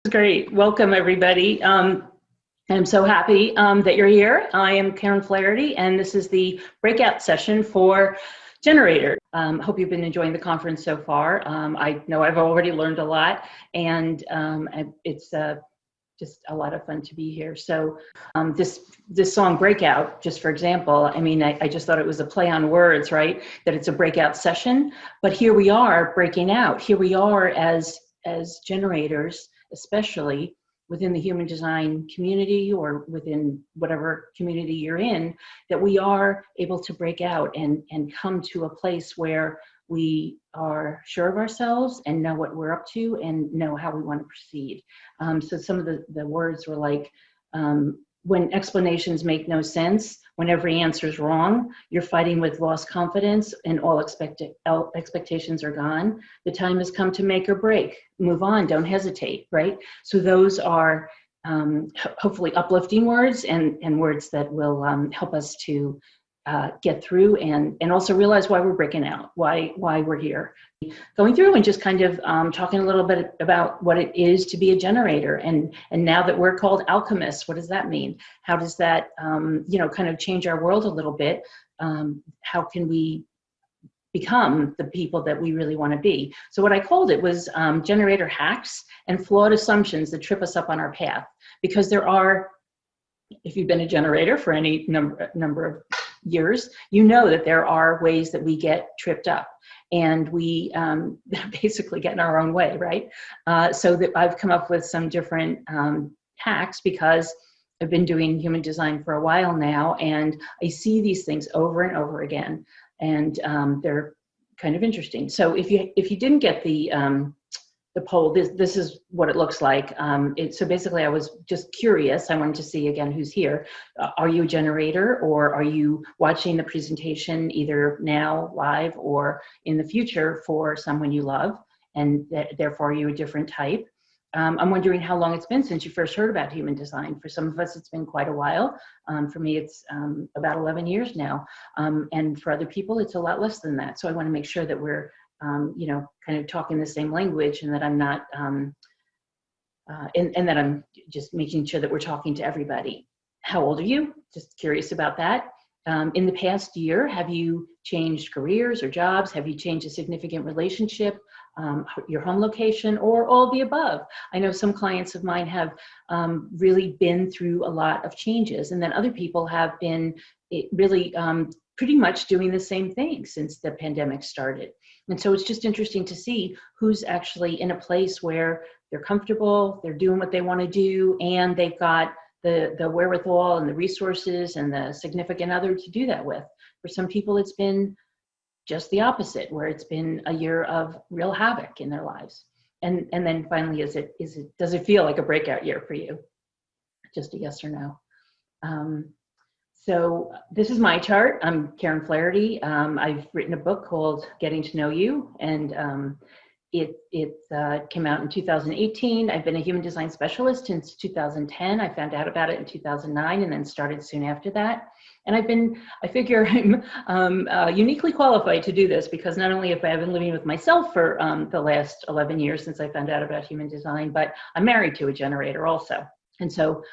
Great. Welcome, everybody. I'm so happy that you're here. I am Karen Flaherty, and this is the breakout session for Generator. Hope you've been enjoying the conference so far. I know I've already learned a lot, and it's just a lot of fun to be here. So this song Breakout, just for example, I mean, I just thought it was a play on words, right? That it's a breakout session, but here we are breaking out. Here we are as generators, especially within the human design community or within whatever community you're in, that we are able to break out and come to a place where we are sure of ourselves and know what we're up to and know how we want to proceed. So some of the words were like, when explanations make no sense, when every answer is wrong, you're fighting with lost confidence and all expectations are gone. The time has come to make or break. Move on, don't hesitate, right? So those are hopefully uplifting words and words that will help us to get through and also realize why we're breaking out, why we're here. Going through and just kind of talking a little bit about what it is to be a generator, and now that we're called alchemists, what does that mean? How does that kind of change our world a little bit? How can we become the people that we really want to be? So what I called it was generator hacks and flawed assumptions that trip us up on our path, because there are, if you've been a generator for any number of years, you know that there are ways that we get tripped up and we basically get in our own way, right? So that I've come up with some different hacks, because I've been doing human design for a while now, and I see these things over and over again, and they're kind of interesting. So if you didn't get the poll, this is what it looks like. So basically, I was just curious. I wanted to see again who's here. Are you a generator, or are you watching the presentation either now live or in the future for someone you love, and therefore are you a different type? I'm wondering how long it's been since you first heard about human design. For some of us, it's been quite a while. For me, it's about 11 years now, and for other people, it's a lot less than that. So I want to make sure that we're kind of talking the same language, and that I'm not, and that I'm just making sure that we're talking to everybody. How old are you? Just curious about that. In the past year, have you changed careers or jobs? Have you changed a significant relationship, your home location, or all the above? I know some clients of mine have really been through a lot of changes, and then other people have been really pretty much doing the same thing since the pandemic started. And so it's just interesting to see who's actually in a place where they're comfortable, they're doing what they want to do, and they've got the wherewithal and the resources and the significant other to do that with. For some people, it's been just the opposite, where it's been a year of real havoc in their lives. And then finally, does it feel like a breakout year for you? Just a yes or no. So this is my chart. I'm Karen Flaherty. I've written a book called Getting to Know You, and it came out in 2018. I've been a human design specialist since 2010. I found out about it in 2009 and then started soon after that. And I figure I'm uniquely qualified to do this, because not only have I been living with myself for the last 11 years since I found out about human design, but I'm married to a generator also. And so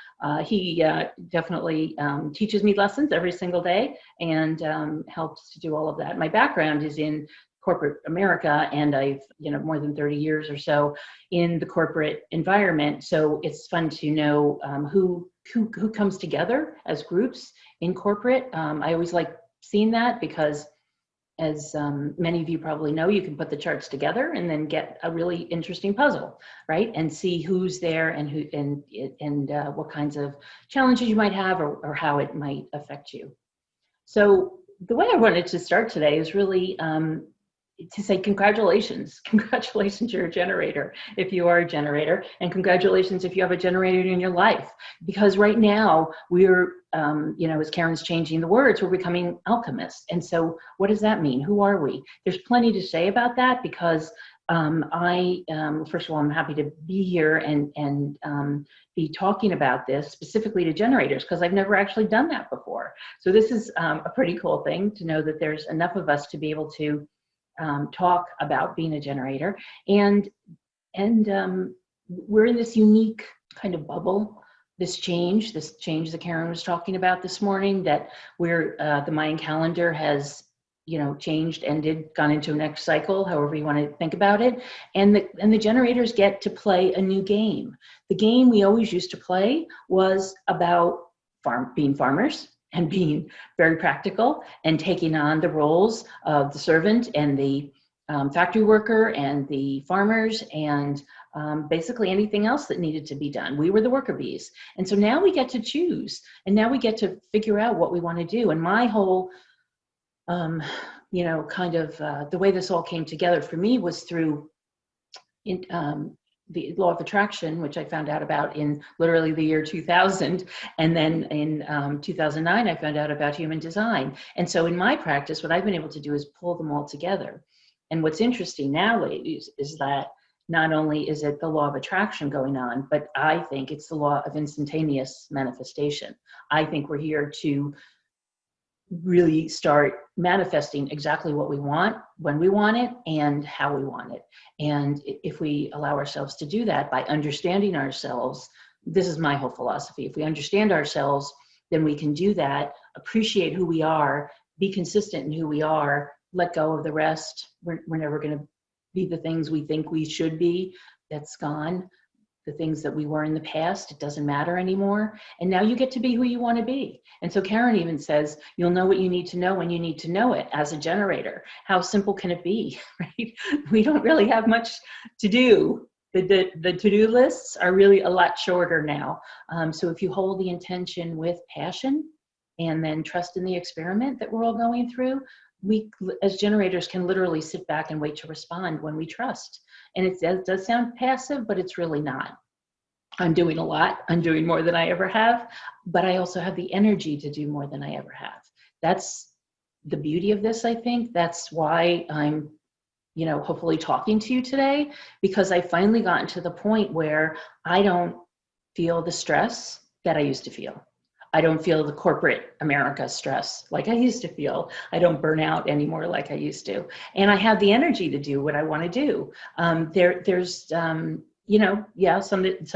he definitely teaches me lessons every single day and helps to do all of that. My background is in corporate America, and I've more than 30 years or so in the corporate environment. So it's fun to know who comes together as groups in corporate. I always like seeing that, because as many of you probably know, you can put the charts together and then get a really interesting puzzle, right? And see who's there and who and what kinds of challenges you might have, or how it might affect you. So the way I wanted to start today is really to say congratulations. Congratulations, you're a generator, if you are a generator, and congratulations if you have a generator in your life. Because right now we're, as Karen's changing the words, we're becoming alchemists. And so what does that mean? Who are we? There's plenty to say about that, because first of all, I'm happy to be here and be talking about this specifically to generators, because I've never actually done that before. So this is a pretty cool thing to know that there's enough of us to be able to talk about being a generator. And we're in this unique kind of bubble, this change that Karen was talking about this morning, that we're, the Mayan calendar has, changed, ended, gone into a next cycle, however you want to think about it. And the generators get to play a new game. The game we always used to play was about being farmers and being very practical and taking on the roles of the servant and the factory worker and the farmers and basically anything else that needed to be done. We were the worker bees. And so now we get to choose, and now we get to figure out what we want to do. And my whole, the way this all came together for me was through the law of attraction, which I found out about in literally the year 2000. And then in 2009, I found out about human design. And so in my practice, what I've been able to do is pull them all together. And what's interesting now, ladies, is that not only is it the law of attraction going on, but I think it's the law of instantaneous manifestation. I think we're here to really start manifesting exactly what we want, when we want it, and how we want it. And if we allow ourselves to do that by understanding ourselves, this is my whole philosophy. If we understand ourselves, then we can do that, appreciate who we are, be consistent in who we are, let go of the rest. We're never going to be the things we think we should be. That's gone. The things that we were in the past, it doesn't matter anymore. And now you get to be who you want to be. And so Karen even says, you'll know what you need to know when you need to know it as a generator. How simple can it be, right? We don't really have much to do. The to-do lists are really a lot shorter now. So if you hold the intention with passion and then trust in the experiment that we're all going through, we as generators can literally sit back and wait to respond when we trust. And it does sound passive, but it's really not. I'm doing a lot. I'm doing more than I ever have, but I also have the energy to do more than I ever have. That's the beauty of this, I think. That's why I'm, hopefully talking to you today, because I finally gotten to the point where I don't feel the stress that I used to feel. I don't feel the corporate America stress like I used to feel. I don't burn out anymore like I used to. And I have the energy to do what I want to do. There's, some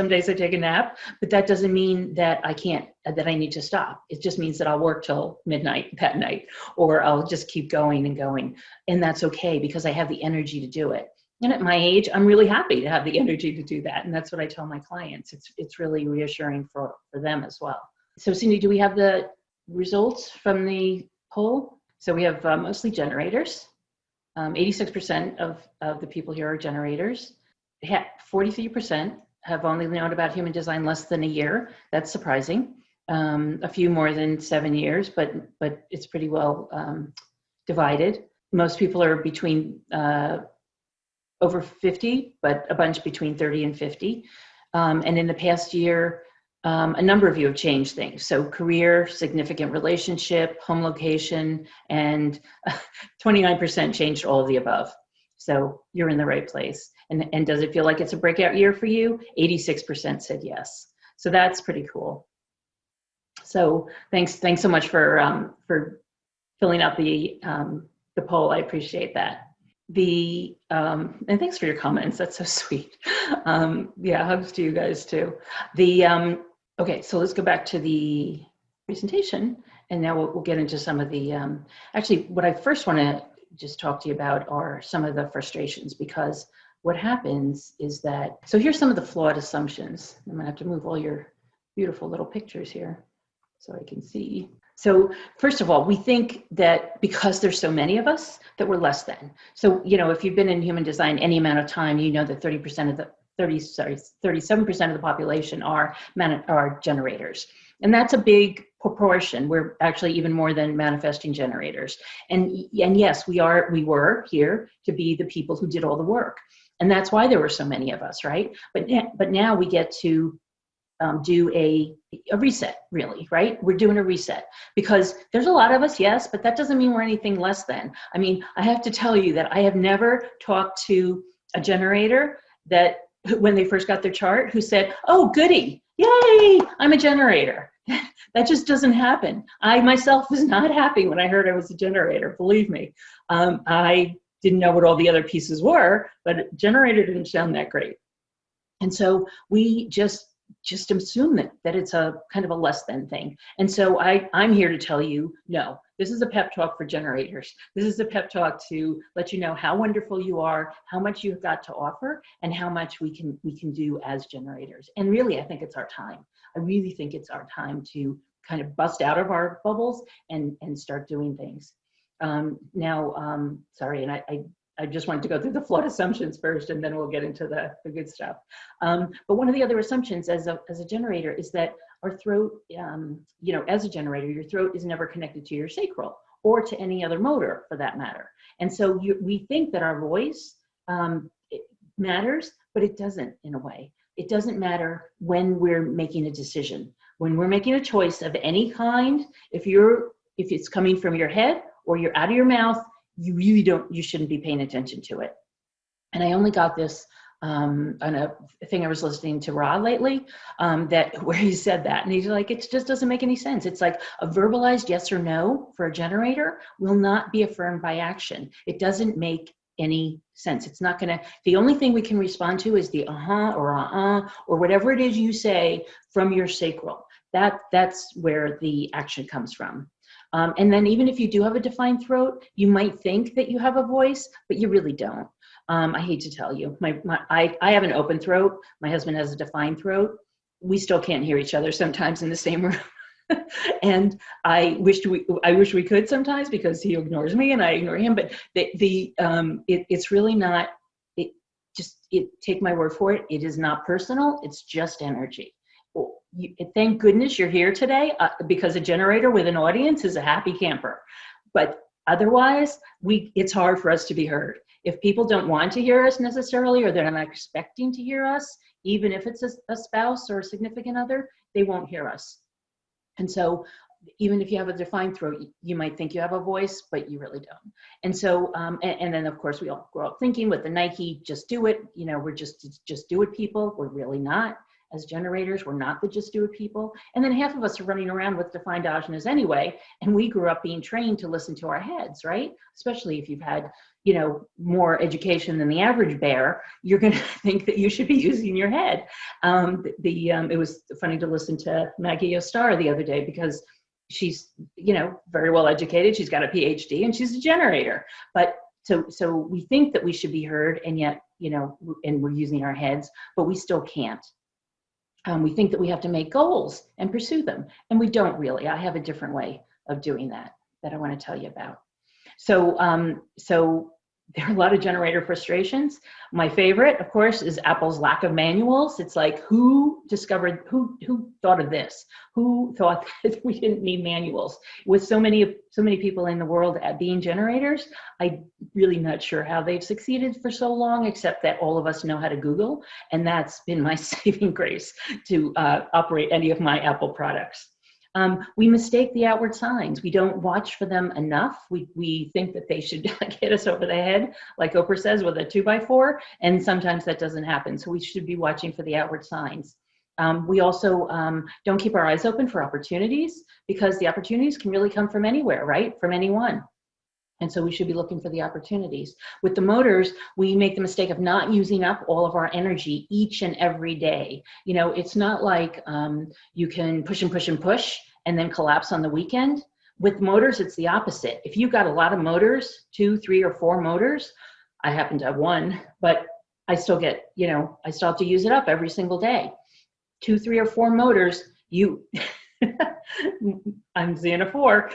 days I take a nap, but that doesn't mean that I need to stop. It just means that I'll work till midnight that night, or I'll just keep going and going. And that's okay, because I have the energy to do it. And at my age, I'm really happy to have the energy to do that. And that's what I tell my clients. It's really reassuring for them as well. So Cindy, do we have the results from the poll? So we have mostly generators. 86% of the people here are generators. 43% have only known about human design less than a year. That's surprising. A few more than 7 years, but it's pretty well divided. Most people are between over 50, but a bunch between 30 and 50. And in the past year, a number of you have changed things. So career, significant relationship, home location, and 29% changed all of the above. So you're in the right place. And does it feel like it's a breakout year for you? 86% said yes. So that's pretty cool. So thanks so much for filling out the poll. I appreciate that. And thanks for your comments. That's so sweet. Yeah, hugs to you guys too. Okay, so let's go back to the presentation, and now we'll get into some of the, actually what I first want to just talk to you about are some of the frustrations, because what happens is that, so here's some of the flawed assumptions. I'm gonna have to move all your beautiful little pictures here so I can see. So first of all, we think that because there's so many of us that we're less than. So, if you've been in human design any amount of time, you know that 37% of the population are generators. And that's a big proportion. We're actually even more than manifesting generators. And yes, we were here to be the people who did all the work. And that's why there were so many of us, right? But now we get to do a reset, really, right? We're doing a reset, because there's a lot of us, yes, but that doesn't mean we're anything less than. I mean, I have to tell you that I have never talked to a generator that, when they first got their chart, who said, oh, goody, yay, I'm a generator. That just doesn't happen. I myself was not happy when I heard I was a generator, believe me. I didn't know what all the other pieces were, but generator didn't sound that great. And so we just assume that it's a kind of a less than thing. And so I'm here to tell you, no, this is a pep talk for generators. This is a pep talk to let you know how wonderful you are, how much you've got to offer, and how much we can do as generators. And really, I think it's our time. I really think it's our time to kind of bust out of our bubbles and start doing things. Sorry, and I just wanted to go through the flawed assumptions first, and then we'll get into the good stuff. But one of the other assumptions as a generator is that our throat, as a generator, your throat is never connected to your sacral or to any other motor for that matter. And so we think that our voice it matters, but it doesn't in a way. It doesn't matter when we're making a decision. When we're making a choice of any kind, if it's coming from your head or you're out of your mouth, you shouldn't be paying attention to it. And I only got this on a thing I was listening to Rod lately, where he said that, and he's like, it just doesn't make any sense. It's like a verbalized yes or no for a generator will not be affirmed by action. It doesn't make any sense. It's not gonna, the only thing we can respond to is the uh-huh or whatever it is you say from your sacral. That's where the action comes from. And then even if you do have a defined throat, you might think that you have a voice, but you really don't. I hate to tell you, I have an open throat. My husband has a defined throat. We still can't hear each other sometimes in the same room. And I wish we could sometimes because he ignores me and I ignore him. But it's really not. Take my word for it. It is not personal. It's just energy. Thank goodness you're here today because a generator with an audience is a happy camper. But otherwise, it's hard for us to be heard. If people don't want to hear us necessarily, or they're not expecting to hear us, even if it's a spouse or a significant other, they won't hear us. And so even if you have a defined throat, you might think you have a voice, but you really don't. And so, and then of course we all grow up thinking with the Nike, just do it, we're just do it people. We're really not. As generators, we're not the just do it people. And then half of us are running around with defined ajanas anyway. And we grew up being trained to listen to our heads, right? Especially if you've had, more education than the average bear, you're going to think that you should be using your head. It was funny to listen to Maggie Ostar the other day because she's, very well educated. She's got a PhD and she's a generator. But so we think that we should be heard, and yet, and we're using our heads, but we still can't. We think that we have to make goals and pursue them, and we don't really. I have a different way of doing that I want to tell you about. So there are a lot of generator frustrations. My favorite, of course, is Apple's lack of manuals. It's like, who thought of this? Who thought that we didn't need manuals? With so many people in the world at being generators, I'm really not sure how they've succeeded for so long, except that all of us know how to Google, and that's been my saving grace to operate any of my Apple products. We mistake the outward signs. We don't watch for them enough. We think that they should hit us over the head, like Oprah says, with a 2x4, and sometimes that doesn't happen. So we should be watching for the outward signs. We also don't keep our eyes open for opportunities, because the opportunities can really come from anywhere, right? From anyone. And so we should be looking for the opportunities. With the motors, we make the mistake of not using up all of our energy each and every day. It's not like you can push and push and push and then collapse on the weekend. With motors, it's the opposite. If you've got a lot of motors, 2, 3, or 4 motors, I happen to have 1, but I still get, I still have to use it up every single day. 2, 3, or 4 motors, I'm seeing a 4.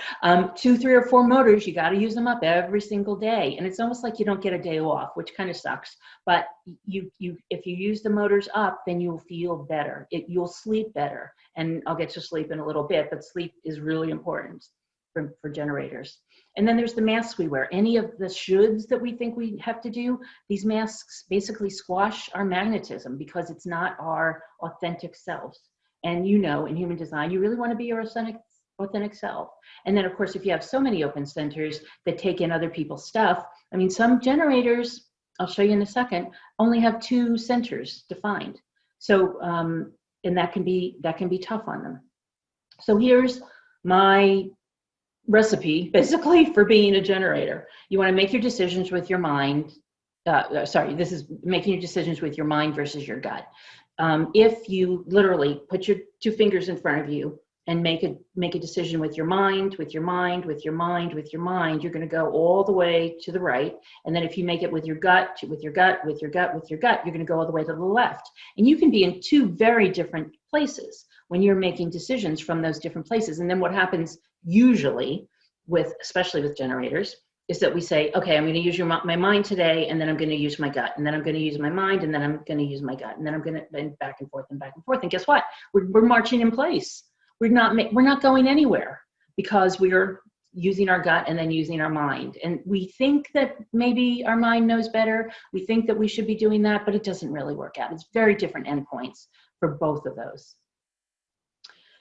2, 3, or 4 motors, you got to use them up every single day, and it's almost like you don't get a day off, which kind of sucks. But if you use the motors up, then you'll feel better. You'll sleep better, and I'll get to sleep in a little bit. But sleep is really important for generators. And then there's the masks we wear. Any of the shoulds that we think we have to do, these masks basically squash our magnetism because it's not our authentic selves. And in human design, you really want to be your authentic self. And then, of course, if you have so many open centers that take in other people's stuff, some generators, I'll show you in a second, only have 2 centers defined. So, and that can be tough on them. So here's my recipe, basically, for being a generator. You want to make your decisions with your mind. sorry, this is making your decisions with your mind versus your gut. If you literally put your two fingers in front of you and make a decision with your mind, with your mind, with your mind, with your mind, you're going to go all the way to the right. And then if you make it with your gut, with your gut, with your gut, with your gut, you're going to go all the way to the left. And you can be in two very different places when you're making decisions from those different places. And then what happens usually especially with generators, is that we say, okay, I'm going to use my mind today, and then I'm going to use my gut, and then I'm going to use my mind, and then I'm going to use my gut, and then I'm going to then back and forth and back and forth. And guess what? We're marching in place. We're not going anywhere because we're using our gut and then using our mind. And we think that maybe our mind knows better. We think that we should be doing that, but it doesn't really work out. It's very different endpoints for both of those.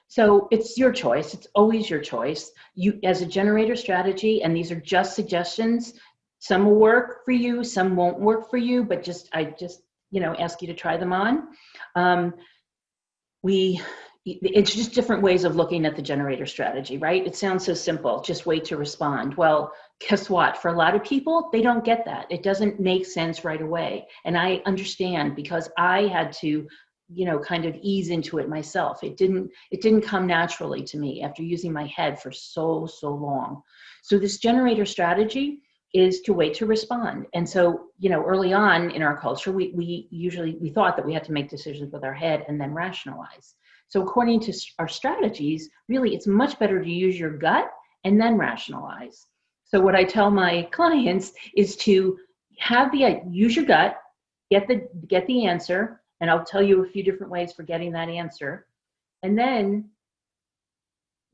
So it's your choice. It's always your choice. You, as a generator strategy, and these are just suggestions, some will work for you, some won't work for you, but I just ask you to try them on. It's just different ways of looking at the generator strategy, right? It sounds so simple, just wait to respond. Well, guess what? For a lot of people, they don't get that. It doesn't make sense right away. And I understand, because I had to kind of ease into it myself. It didn't come naturally to me after using my head for so long. So this generator strategy is to wait to respond. And so, early on in our culture, we thought that we had to make decisions with our head and then rationalize. So according to our strategies, really, it's much better to use your gut and then rationalize. So what I tell my clients is to use your gut, get the answer, and I'll tell you a few different ways for getting that answer, and then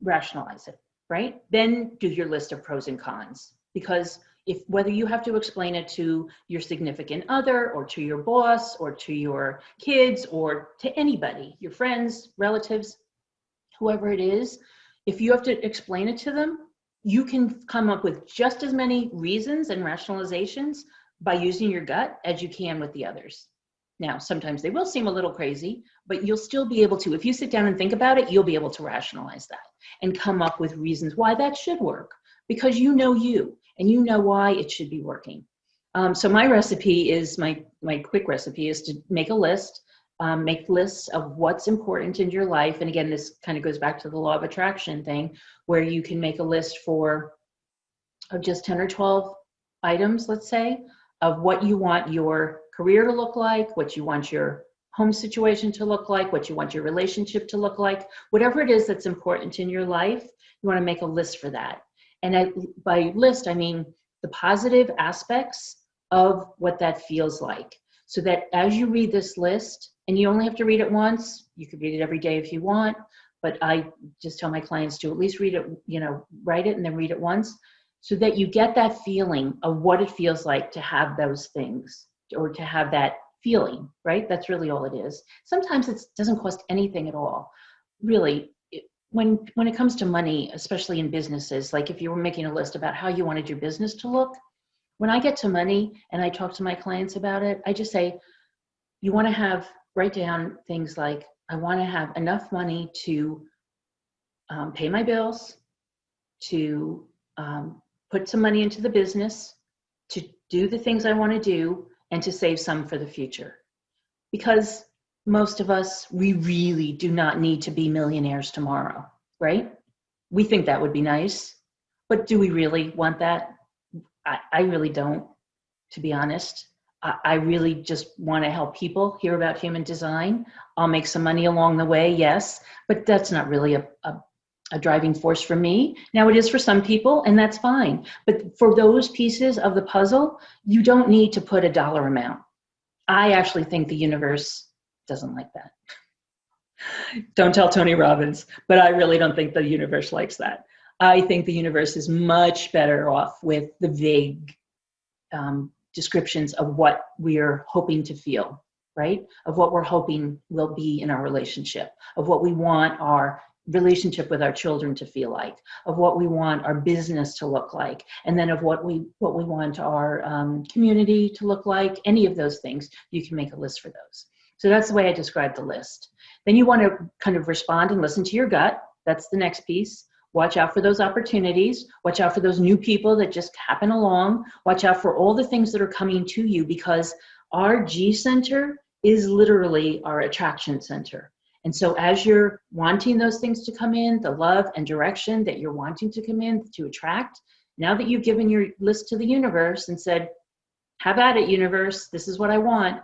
rationalize it, right? Then do your list of pros and cons, because whether you have to explain it to your significant other or to your boss or to your kids or to anybody, your friends, relatives, whoever it is, if you have to explain it to them, you can come up with just as many reasons and rationalizations by using your gut as you can with the others. Now, sometimes they will seem a little crazy, but you'll still be able to, if you sit down and think about it, you'll be able to rationalize that and come up with reasons why that should work, because you and you know why it should be working. So my recipe is, my quick recipe is to make a list, make lists of what's important in your life. And again, this kind of goes back to the law of attraction thing, where you can make a list of just 10 or 12 items, let's say, of what you want your career to look like, what you want your home situation to look like, what you want your relationship to look like, whatever it is that's important in your life, you want to make a list for that. And by list, I mean the positive aspects of what that feels like. So that as you read this list, and you only have to read it once, you could read it every day if you want, but I just tell my clients to at least read it, write it and then read it once, so that you get that feeling of what it feels like to have those things, or to have that feeling, right? That's really all it is. Sometimes it doesn't cost anything at all. Really, when it comes to money, especially in businesses, like if you were making a list about how you wanted your business to look, when I get to money and I talk to my clients about it, I just say, you want to write down things like, I want to have enough money to pay my bills, to put some money into the business, to do the things I want to do, and to save some for the future. Because most of us, we really do not need to be millionaires tomorrow, right? We think that would be nice, but do we really want that? I really don't, to be honest. I really just want to help people hear about human design. I'll make some money along the way, yes, but that's not really a driving force for me. Now, it is for some people, and that's fine. But for those pieces of the puzzle, you don't need to put a dollar amount. I actually think the universe doesn't like that. Don't tell Tony Robbins, but I really don't think the universe likes that. I think the universe is much better off with the vague descriptions of what we're hoping to feel, right? Of what we're hoping will be in our relationship, of what we want our relationship with our children to feel like, of what we want our business to look like, and then of what we want our community to look like. Any of those things, you can make a list for those. So that's the way I describe the list. Then you want to kind of respond and listen to your gut. That's the next piece. Watch out for those opportunities. Watch out for those new people that just happen along. Watch out for all the things that are coming to you, because our G center is literally our attraction center. And so as you're wanting those things to come in, the love and direction that you're wanting to come in to attract, now that you've given your list to the universe and said, have at it, universe, this is what I want,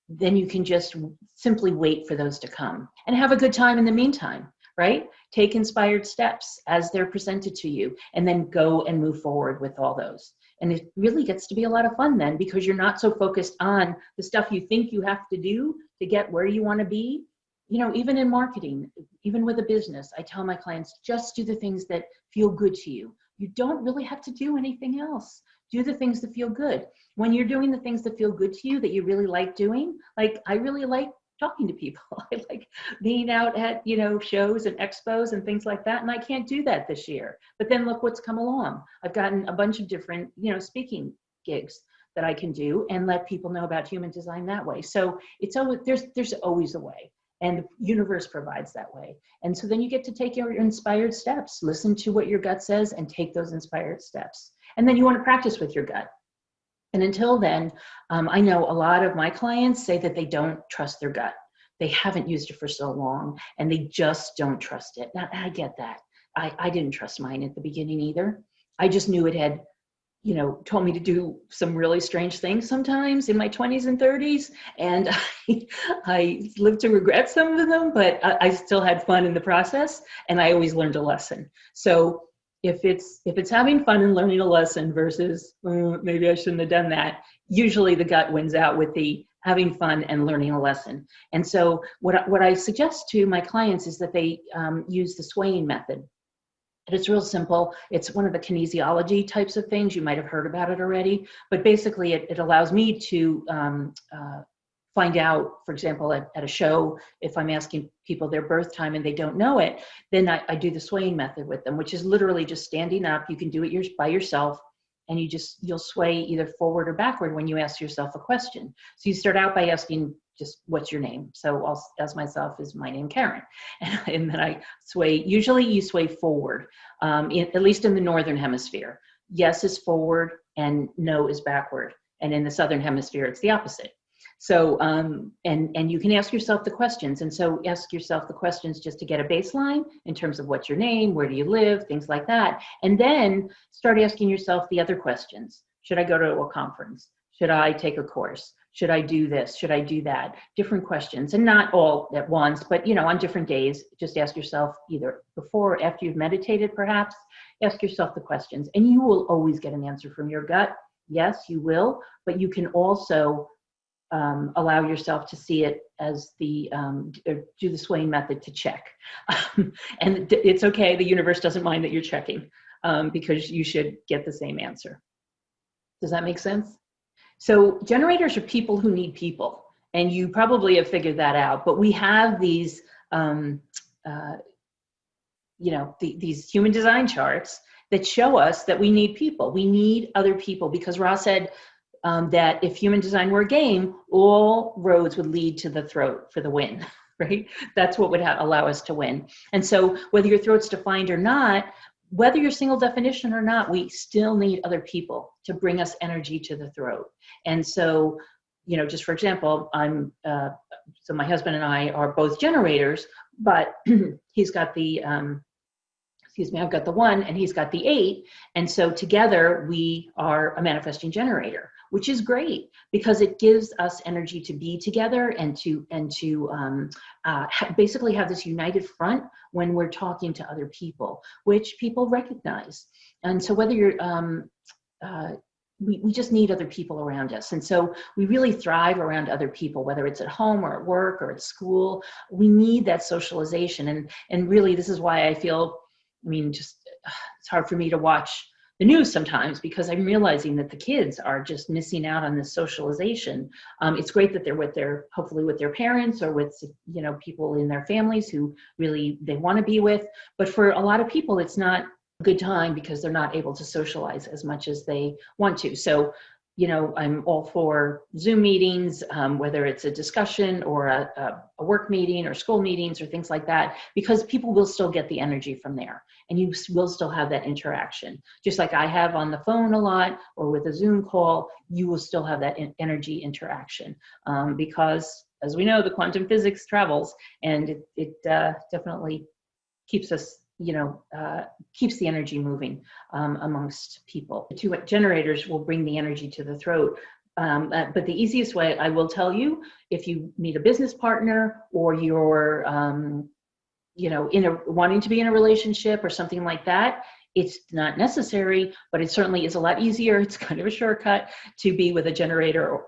then you can just simply wait for those to come and have a good time in the meantime, right? Take inspired steps as they're presented to you, and then go and move forward with all those. And it really gets to be a lot of fun then, because you're not so focused on the stuff you think you have to do to get where you want to be. You know, even in marketing, even with a business, I tell my clients, just do the things that feel good to you. You don't really have to do anything else. Do the things that feel good. When you're doing the things that feel good to you, that you really like doing, like I really like talking to people. I like being out at, you know, shows and expos and things like that. And I can't do that this year. But then look what's come along. I've gotten a bunch of different, you know, speaking gigs that I can do and let people know about human design that way. So it's always, there's always a way. And the universe provides that way. And so then you get to take your inspired steps, listen to what your gut says and take those inspired steps. And then you want to practice with your gut. And until then, I know a lot of my clients say that they don't trust their gut. They haven't used it for so long and they just don't trust it. Now, I get that. I didn't trust mine at the beginning either. I just knew it had, you know, told me to do some really strange things sometimes in my 20s and 30s. And I lived to regret some of them, but I still had fun in the process. And I always learned a lesson. So if it's having fun and learning a lesson versus maybe I shouldn't have done that, usually the gut wins out with the having fun and learning a lesson. And so what I suggest to my clients is that they use the swaying method. It's real simple. It's one of the kinesiology types of things. You might have heard about it already, but basically it allows me to find out, for example, at a show, if I'm asking people their birth time and they don't know it, then I do the swaying method with them, which is literally just standing up. You can do it by yourself, and you'll sway either forward or backward when you ask yourself a question. So you start out by asking just, what's your name? So I'll ask myself, is my name Karen? And then I sway, usually you sway forward, at least in the Northern Hemisphere. Yes is forward and no is backward. And in the Southern Hemisphere, it's the opposite. So, and you can ask yourself the questions. And so ask yourself the questions just to get a baseline in terms of what's your name, where do you live, things like that. And then start asking yourself the other questions. Should I go to a conference? Should I take a course? Should I do this? Should I do that? Different questions, and not all at once, but you know, on different days, just ask yourself either before or after you've meditated, perhaps, ask yourself the questions, and you will always get an answer from your gut. Yes, you will, but you can also allow yourself to see it as do the swaying method to check. And it's okay. The universe doesn't mind that you're checking because you should get the same answer. Does that make sense? So generators are people who need people, and you probably have figured that out, but we have these, these human design charts that show us that we need people. We need other people, because Ra said that if human design were a game, all roads would lead to the throat for the win, right? That's what would allow us to win. And so whether your throat's defined or not, whether you're single definition or not, we still need other people to bring us energy to the throat. And so, you know, just for example, so my husband and I are both generators, but he's got the, I've got the 1 and he's got the 8. And so together we are a manifesting generator, which is great because it gives us energy to be together and to basically have this united front when we're talking to other people, which people recognize. And so whether you're, we just need other people around us. And so we really thrive around other people, whether it's at home or at work or at school. We need that socialization. And really, this is why I feel, it's hard for me to watch the news sometimes, because I'm realizing that the kids are just missing out on this socialization. It's great that they're hopefully with their parents or with, people in their families who really they want to be with. But for a lot of people, it's not a good time because they're not able to socialize as much as they want to. So, I'm all for Zoom meetings, whether it's a discussion or a work meeting or school meetings or things like that, because people will still get the energy from there, and you will still have that interaction. Just like I have on the phone a lot or with a Zoom call, you will still have that energy interaction, because as we know, the quantum physics travels, and it definitely keeps us, keeps the energy moving amongst people. The two generators will bring the energy to the throat. But the easiest way, I will tell you, if you meet a business partner or you're, wanting to be in a relationship or something like that, it's not necessary, but it certainly is a lot easier. It's kind of a shortcut to be with a generator, or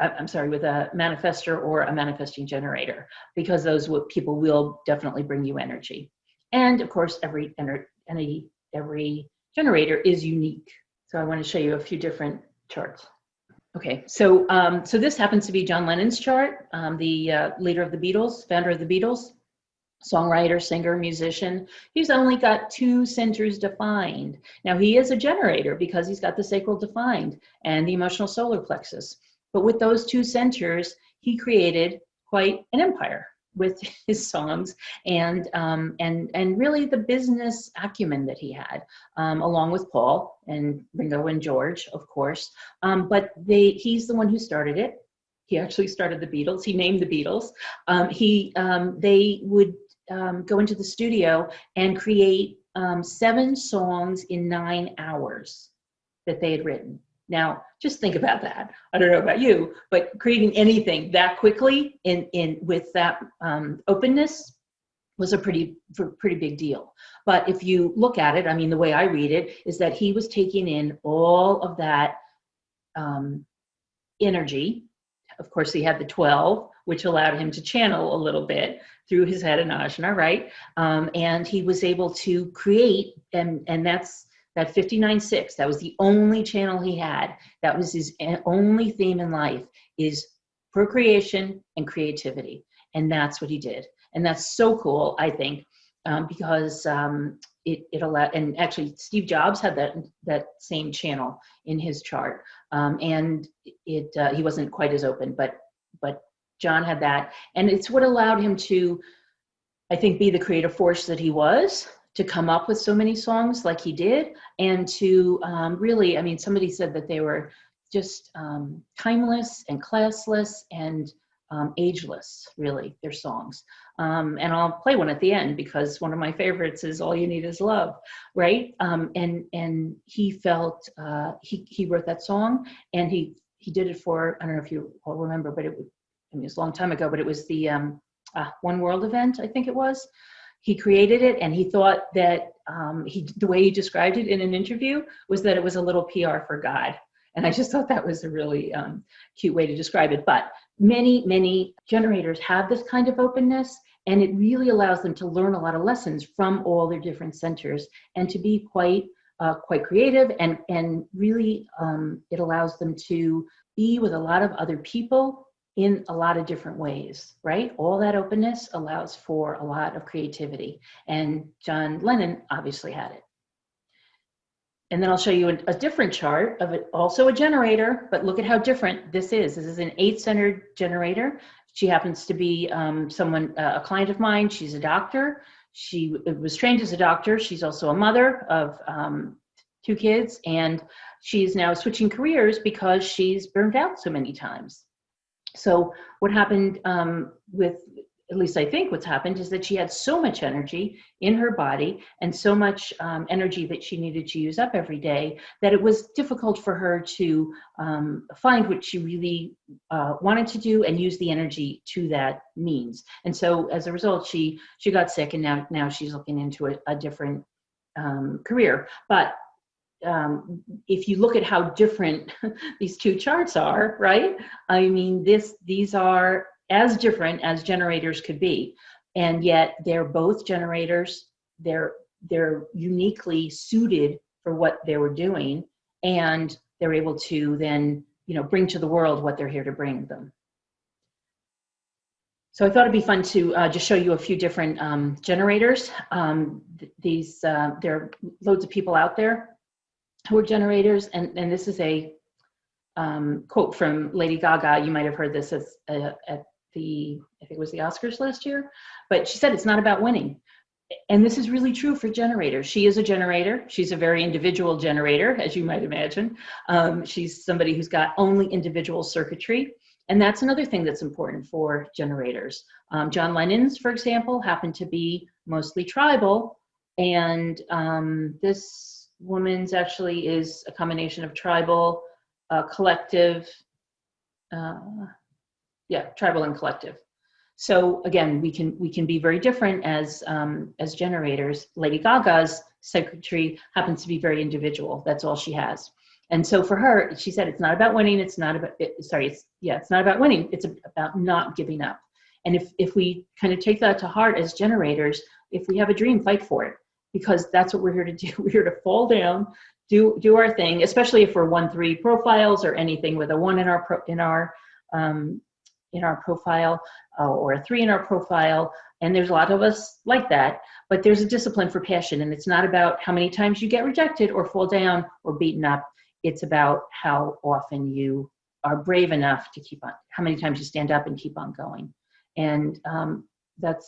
with a manifestor or a manifesting generator, because those people will definitely bring you energy. And of course, every generator is unique. So I want to show you a few different charts. Okay, so this happens to be John Lennon's chart, the leader of the Beatles, founder of the Beatles, songwriter, singer, musician. He's only got 2 centers defined. Now he is a generator because he's got the sacral defined and the emotional solar plexus. But with those 2 centers, he created quite an empire with his songs and really the business acumen that he had, along with Paul and Ringo and George, of course. But he's the one who started it. He actually started the Beatles. He named the Beatles. They would go into the studio and create 7 songs in 9 hours that they had written. Now, just think about that. I don't know about you, but creating anything that quickly with that openness was a pretty big deal. But if you look at it, I mean, the way I read it is that he was taking in all of that energy. Of course, he had the 12, which allowed him to channel a little bit through his head and ajna, right? And he was able to create, and that's that 59.6, that was the only channel he had. That was his only theme in life, is procreation and creativity. And that's what he did. And that's so cool, I think, because it allowed, and actually Steve Jobs had that same channel in his chart. And he wasn't quite as open, but John had that. And it's what allowed him to, I think, be the creative force that he was, to come up with so many songs like he did, and to really, I mean, somebody said that they were just timeless and classless and ageless, really, their songs. And I'll play one at the end because one of my favorites is All You Need Is Love, right? And he felt, he wrote that song, and he did it for, I don't know if you all remember, but it was a long time ago, but it was the One World event, I think it was. He created it, and he thought that the way he described it in an interview was that it was a little PR for God. And I just thought that was a really cute way to describe it. But many generators have this kind of openness, and it really allows them to learn a lot of lessons from all their different centers, and to be quite creative, and really it allows them to be with a lot of other people in a lot of different ways, right? All that openness allows for a lot of creativity, and John Lennon obviously had it. And then I'll show you a different chart of it, also a generator, but look at how different this is. This is an 8-centered generator. She happens to be a client of mine. She's a doctor. She was trained as a doctor. She's also a mother of 2 kids, and she's now switching careers because she's burned out so many times. So what happened at least I think what's happened, is that she had so much energy in her body, and so much energy that she needed to use up every day, that it was difficult for her to find what she really wanted to do and use the energy to that means. And so as a result, she got sick, and now she's looking into a different career. But if you look at how different these 2 charts are, right? I mean, these are as different as generators could be, and yet they're both generators. They're uniquely suited for what they were doing, and they're able to then, bring to the world what they're here to bring them. So I thought it'd be fun to just show you a few different generators. There are loads of people out there who are generators, and this is a quote from Lady Gaga. You might have heard this at the, I think it was the Oscars last year, but she said it's not about winning. And this is really true for generators. She is a generator. She's a very individual generator, as you might imagine. She's somebody who's got only individual circuitry. And that's another thing that's important for generators. John Lennon's, for example, happened to be mostly tribal. And this woman's actually is a combination of tribal, collective, tribal and collective. So again, we can be very different as generators. Lady Gaga's circuitry happens to be very individual. That's all she has. And so for her, she said, it's not about winning. It's not about, it's not about winning. It's about not giving up. And if we kind of take that to heart as generators, if we have a dream, fight for it, because that's what we're here to do. We're here to fall down, do our thing, especially if we're 1-3 profiles or anything with a 1 in our profile, or a 3 in our profile. And there's a lot of us like that, but there's a discipline for passion. And it's not about how many times you get rejected or fall down or beaten up. It's about how often you are brave enough to keep on, how many times you stand up and keep on going. And that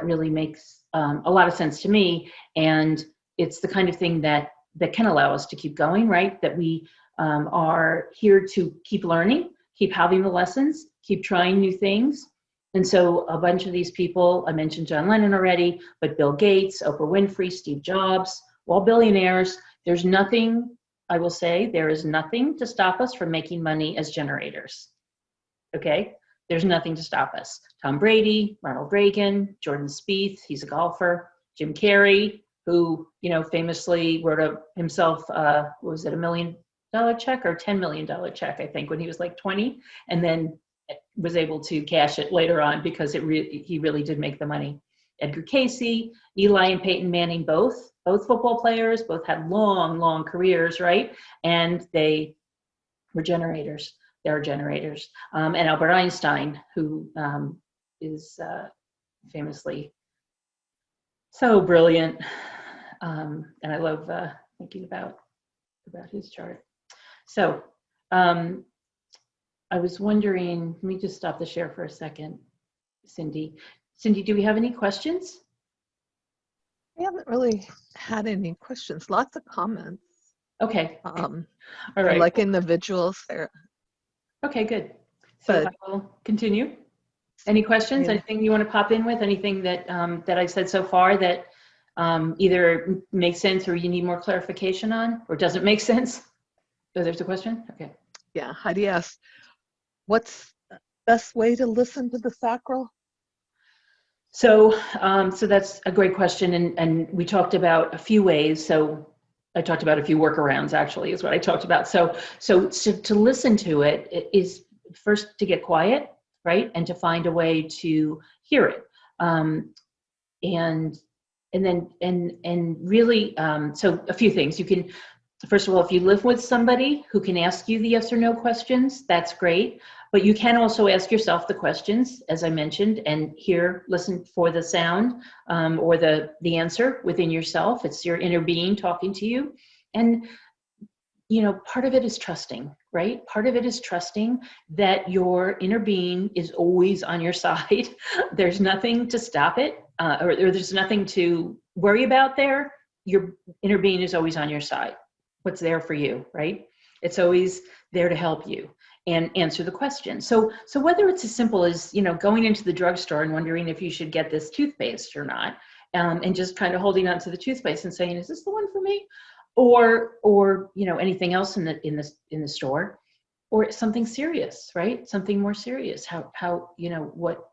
really makes a lot of sense to me. And it's the kind of thing that can allow us to keep going, right? That we are here to keep learning, keep having the lessons, keep trying new things. And so a bunch of these people, I mentioned John Lennon already, but Bill Gates, Oprah Winfrey, Steve Jobs, all billionaires. There's nothing, I will say, there is nothing to stop us from making money as generators. Okay? There's nothing to stop us. Tom Brady, Ronald Reagan, Jordan Spieth, he's a golfer, Jim Carrey, who, famously wrote himself, what was it, $1 million check or $10 million check, I think, when he was like 20, and then was able to cash it later on because he really did make the money. Edgar Casey, Eli and Peyton Manning, both football players, both had long careers, right? And they were generators. They are generators. And Albert Einstein, who is famously so brilliant, and I love thinking about his chart. So I was wondering, let me just stop the share for a second, Cindy. Cindy, do we have any questions? We haven't really had any questions, lots of comments. Okay. All right. Like individuals there. Okay, good. So I will continue. Any questions? Anything you want to pop in with? Anything that I said so far that either makes sense or you need more clarification on, or doesn't make sense? Oh, there's a question? Okay. Yeah, Heidi asked, what's the best way to listen to the sacral? So that's a great question, and we talked about a few ways. So I talked about a few workarounds, actually, is what I talked about. So to listen to it is first to get quiet, right, and to find a way to hear it, and then really, so a few things you can. First of all, if you live with somebody who can ask you the yes or no questions, that's great. But you can also ask yourself the questions, as I mentioned, and listen for the sound or the answer within yourself. It's your inner being talking to you. And, part of it is trusting, right? Part of it is trusting that your inner being is always on your side. There's nothing to stop it, or there's nothing to worry about there. Your inner being is always on your side. What's there for you, right? It's always there to help you and answer the question. So whether it's as simple as, going into the drugstore and wondering if you should get this toothpaste or not, and just kind of holding on to the toothpaste and saying, is this the one for me? Or anything else in the store, or something serious, right? Something more serious. What?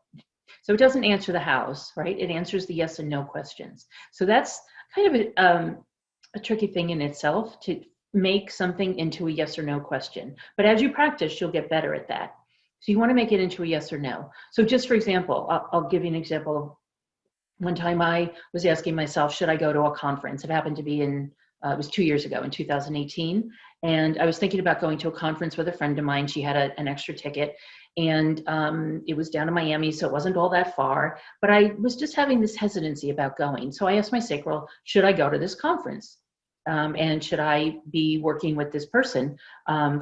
So it doesn't answer the hows, right? It answers the yes and no questions. So that's kind of a tricky thing in itself, to make something into a yes or no question. But as you practice, you'll get better at that. So you want to make it into a yes or no. So just for example, I'll give you an example. One time I was asking myself, should I go to a conference? It happened to be it was 2 years ago in 2018. And I was thinking about going to a conference with a friend of mine. She had an extra ticket, and it was down in Miami, so it wasn't all that far. But I was just having this hesitancy about going. So I asked my sacral, should I go to this conference? and should I be working with this person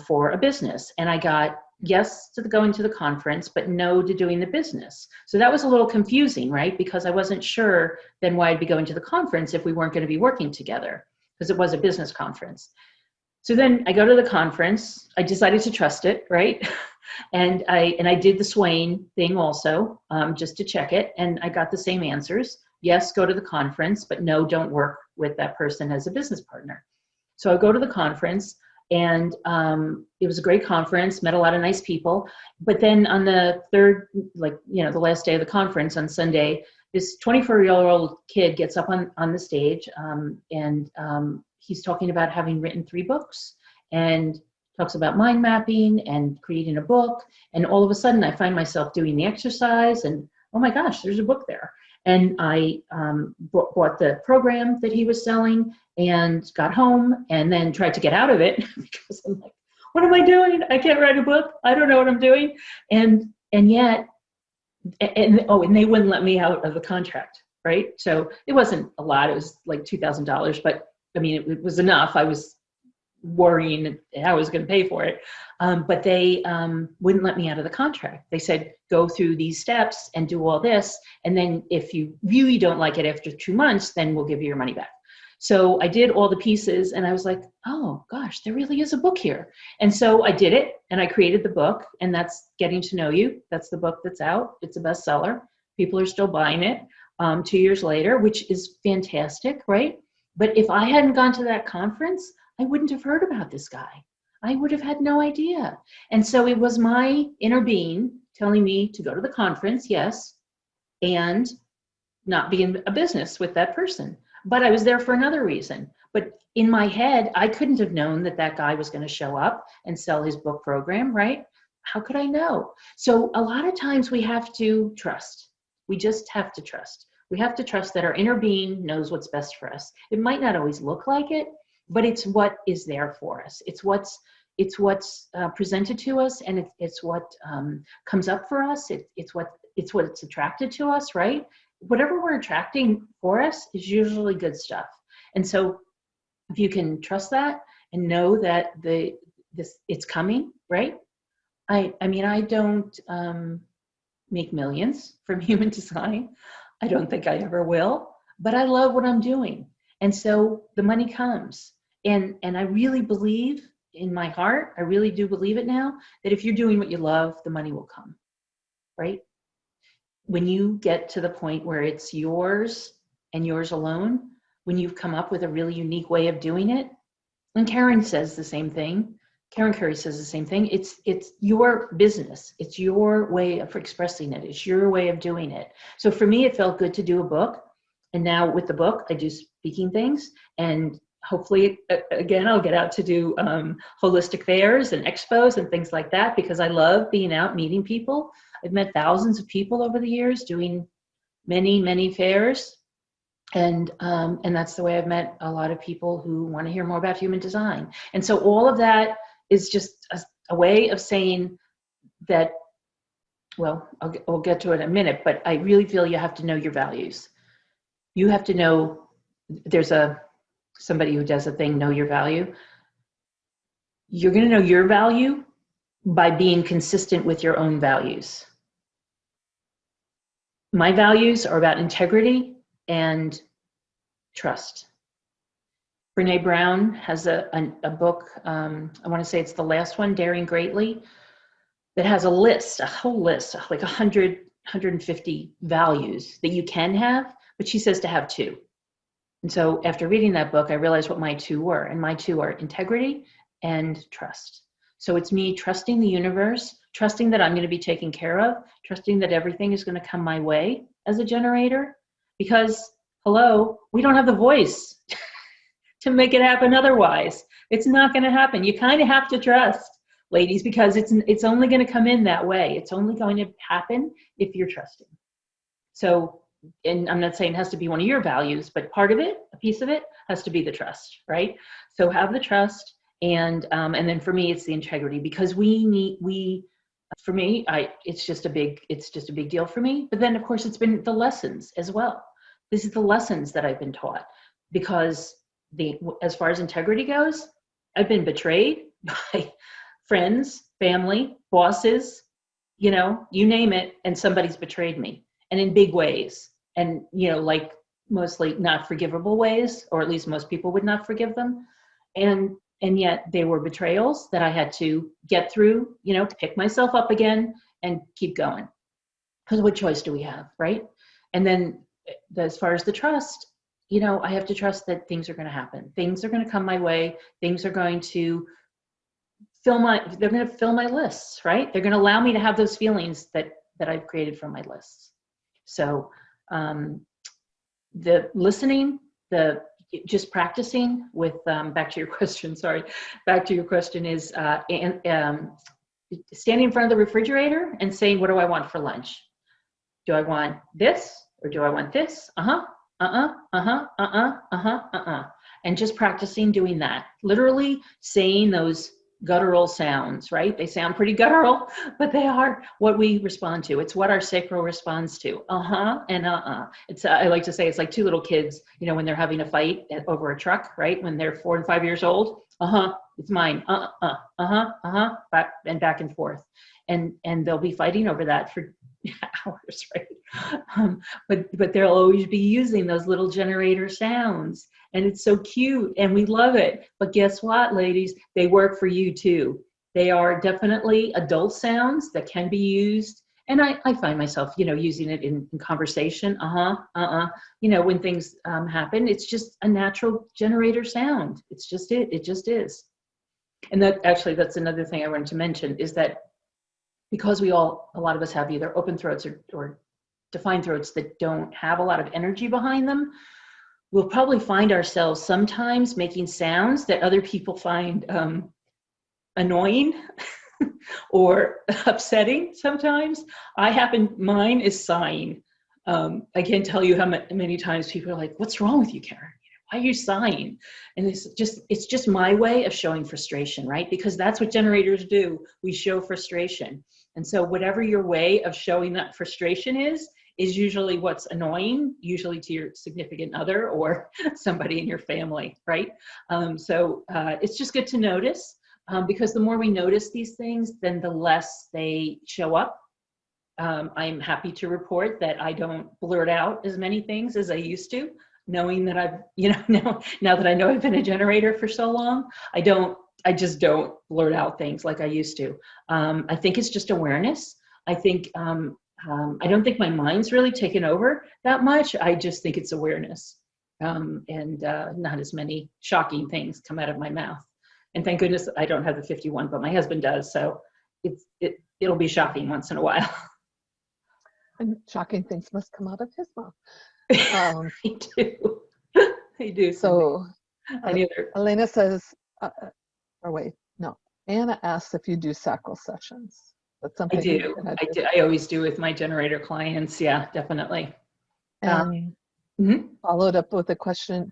for a business? And I got yes to going to the conference, but no to doing the business. So that was a little confusing, right? Because I wasn't sure then why I'd be going to the conference if we weren't going to be working together, because it was a business conference. So then I go to the conference. I decided to trust it, right? And I did the Swain thing also, just to check it, and I got the same answers. Yes, go to the conference, but no, don't work with that person as a business partner. So I go to the conference, and it was a great conference, met a lot of nice people. But then on the third, the last day of the conference on Sunday, this 24-year-old kid gets up on the stage, and he's talking about having written 3 books, and talks about mind mapping and creating a book. And all of a sudden I find myself doing the exercise, and oh my gosh, there's a book there. And I bought the program that he was selling and got home, and then tried to get out of it because I'm like, what am I doing? I can't write a book. I don't know what I'm doing. And yet, and they wouldn't let me out of the contract, right? So it wasn't a lot. It was like $2,000, but I mean, it was enough. I was worrying how I was going to pay for it. But they wouldn't let me out of the contract. They said, go through these steps and do all this. And then if you really don't like it after 2 months, then we'll give you your money back. So I did all the pieces, and I was like, oh gosh, there really is a book here. And so I did it, and I created the book, and that's Getting to Know You. That's the book that's out. It's a bestseller. People are still buying it 2 years later, which is fantastic, right? But if I hadn't gone to that conference, I wouldn't have heard about this guy. I would have had no idea. And so it was my inner being telling me to go to the conference, yes, and not be in a business with that person. But I was there for another reason. But in my head, I couldn't have known that that guy was going to show up and sell his book program, right? How could I know? So a lot of times we have to trust. We just have to trust. We have to trust that our inner being knows what's best for us. It might not always look like it, but it's what is there for us. It's what's presented to us, and it's what comes up for us. It's what's attracted to us, right? Whatever we're attracting for us is usually good stuff. And so if you can trust that and know that it's coming, right? I mean, I don't make millions from human design. I don't think I ever will, but I love what I'm doing. And so the money comes. And I really believe in my heart, I really do believe it now, that if you're doing what you love, the money will come, right? When you get to the point where it's yours and yours alone, when you've come up with a really unique way of doing it, and Karen says the same thing, Karen Curry says the same thing, it's your business, it's your way of expressing it, it's your way of doing it. So for me, it felt good to do a book. And now with the book, I do speaking things, and hopefully, again, I'll get out to do holistic fairs and expos and things like that, because I love being out meeting people. I've met thousands of people over the years doing many, many fairs. And that's the way I've met a lot of people who want to hear more about human design. And so all of that is just a way of saying that, well, I'll get to it in a minute, but I really feel you have to know your values. You have to know, there's somebody who does a thing, know your value. You're going to know your value by being consistent with your own values. My values are about integrity and trust. Brene Brown has a book, I want to say it's the last one, Daring Greatly, that has a whole list, like 150 values that you can have, but she says to have 2. And so after reading that book, I realized what my 2 were, and my 2 are integrity and trust. So it's me trusting the universe, trusting that I'm going to be taken care of, trusting that everything is going to come my way as a generator, because, hello, we don't have the voice to make it happen otherwise. It's not going to happen. You kind of have to trust, ladies, because it's only going to come in that way. It's only going to happen if you're trusting. So, and I'm not saying it has to be one of your values, but part of it, a piece of it, has to be the trust, right? So have the trust, and then for me, it's the integrity, because for me, it's just a big deal for me. But then, of course, it's been the lessons as well. This is the lessons that I've been taught, because as far as integrity goes, I've been betrayed by friends, family, bosses, you know, you name it, and somebody's betrayed me, and in big ways, and, you know, like mostly not forgivable ways, or at least most people would not forgive them. And yet they were betrayals that I had to get through, you know, pick myself up again and keep going. Because what choice do we have, right? And then as far as the trust, you know, I have to trust that things are going to happen. Things are going to come my way. Things are going to they're going to fill my lists, right? They're going to allow me to have those feelings that I've created from my lists. So the listening, the just practicing with, back to your question, sorry, back to your question is standing in front of the refrigerator and saying, what do I want for lunch? Do I want this or do I want this? And just practicing doing that. Literally saying those guttural sounds, right? They sound pretty guttural, but they are what we respond to. It's what our sacral responds to. And It's I like to say it's like two little kids, you know, when they're having a fight over a truck, right? When they're 4 and 5 years old. It's mine. Back and forth. And they'll be fighting over that for hours, right? But they'll always be using those little generator sounds, and it's so cute, and we love it. But guess what, ladies? They work for you too. They are definitely adult sounds that can be used, and I find myself, you know, using it in conversation. You know, when things happen, it's just a natural generator sound. It's just it just is. And that's another thing I wanted to mention, is that because a lot of us have either open throats or defined throats that don't have a lot of energy behind them, we'll probably find ourselves sometimes making sounds that other people find annoying or upsetting sometimes. Mine is sighing. I can't tell you how many times people are like, what's wrong with you, Karen? Why are you sighing? And it's just my way of showing frustration, right? Because that's what generators do. We show frustration. And so whatever your way of showing that frustration is usually what's annoying, usually to your significant other or somebody in your family, right? So it's just good to notice, because the more we notice these things, then the less they show up. I'm happy to report that I don't blurt out as many things as I used to, knowing that I've, you know, now that I know I've been a generator for so long, I just don't blurt out things like I used to. I think it's just awareness. I think, I don't think my mind's really taken over that much. I just think it's awareness. And not as many shocking things come out of my mouth. And thank goodness I don't have the 51, but my husband does. So it'll be shocking once in a while. And shocking things must come out of his mouth. They do. They do. So Elena says, Anna asks if you do sacral sessions. That's something I do. I always do with my generator clients. Yeah, definitely. And followed up with a question,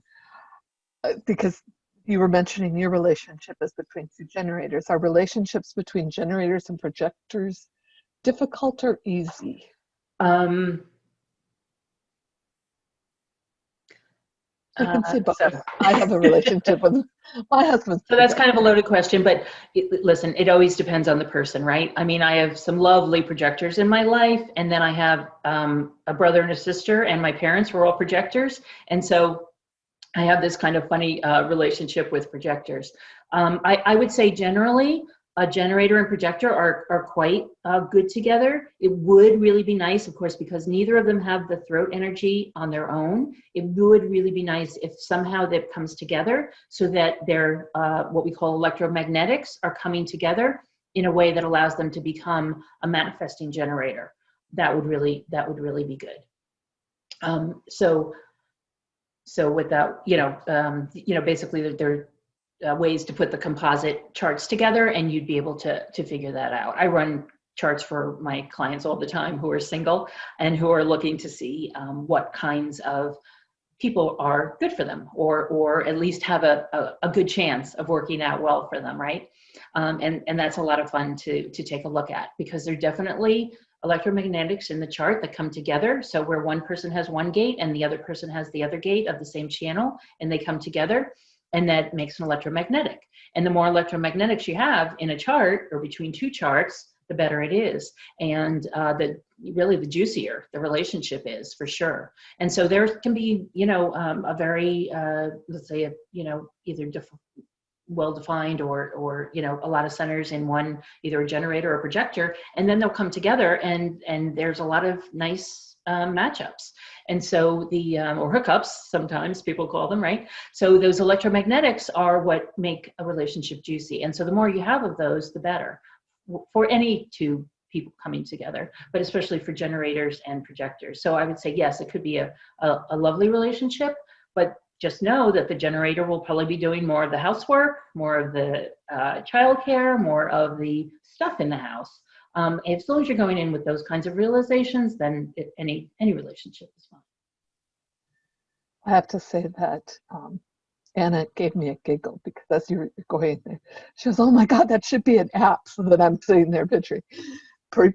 because you were mentioning your relationship is between two generators. Are relationships between generators and projectors difficult or easy? I can say both. I have a relationship with my husband. So that's kind of a loaded question, but listen, it always depends on the person, right? I mean, I have some lovely projectors in my life, and then I have a brother and a sister, and my parents were all projectors. And so I have this kind of funny relationship with projectors. I would say generally, a generator and projector are quite good together. It would really be nice, of course, because neither of them have the throat energy on their own. It would really be nice if somehow that comes together so that their what we call electromagnetics are coming together in a way that allows them to become a manifesting generator. That would really be good. So without, basically there ways to put the composite charts together, and you'd be able to figure that out. I run charts for my clients all the time who are single and who are looking to see what kinds of people are good for them, or at least have a good chance of working out well for them, right? And that's a lot of fun to take a look at, because they're definitely electromagnetics in the chart that come together. So where one person has one gate and the other person has the other gate of the same channel, and they come together, and that makes an electromagnetic. And the more electromagnetics you have in a chart or between two charts, the better it is. And the juicier the relationship is, for sure. And so there can be, a very, let's say, either well-defined or a lot of centers in one, either a generator or a projector, and then they'll come together and there's a lot of nice matchups. And so or hookups, sometimes people call them, right? So those electromagnetics are what make a relationship juicy. And so the more you have of those, the better for any two people coming together, but especially for generators and projectors. So I would say, yes, it could be a lovely relationship, but just know that the generator will probably be doing more of the housework, more of the childcare, more of the stuff in the house. As long as you're going in with those kinds of realizations, then any relationship is fine. I have to say that Anna gave me a giggle because as you were going there, she goes, "Oh my God, that should be an app." So that I'm sitting there picturing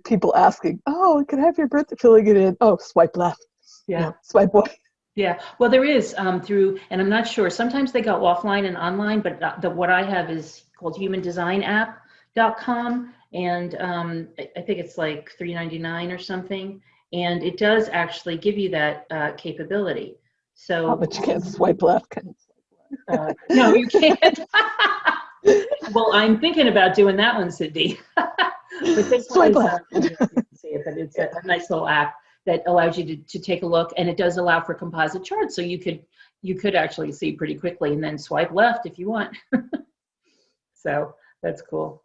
people asking, "Oh, can I have your birthday?" Filling it in. Oh, swipe left. Yeah. Swipe right. Yeah, well, there is through, and I'm not sure, sometimes they go offline and online, but what I have is called humandesignApp.com, and I think it's like $3.99 or something, and it does actually give you that capability. So, but you can't swipe left. Can you? No, you can't. Well, I'm thinking about doing that one, Cindy. But this Swipe one left. is, you can see it, but it's a nice little app that allows you to take a look, and it does allow for composite charts, so you could actually see pretty quickly and then swipe left if you want. So that's cool.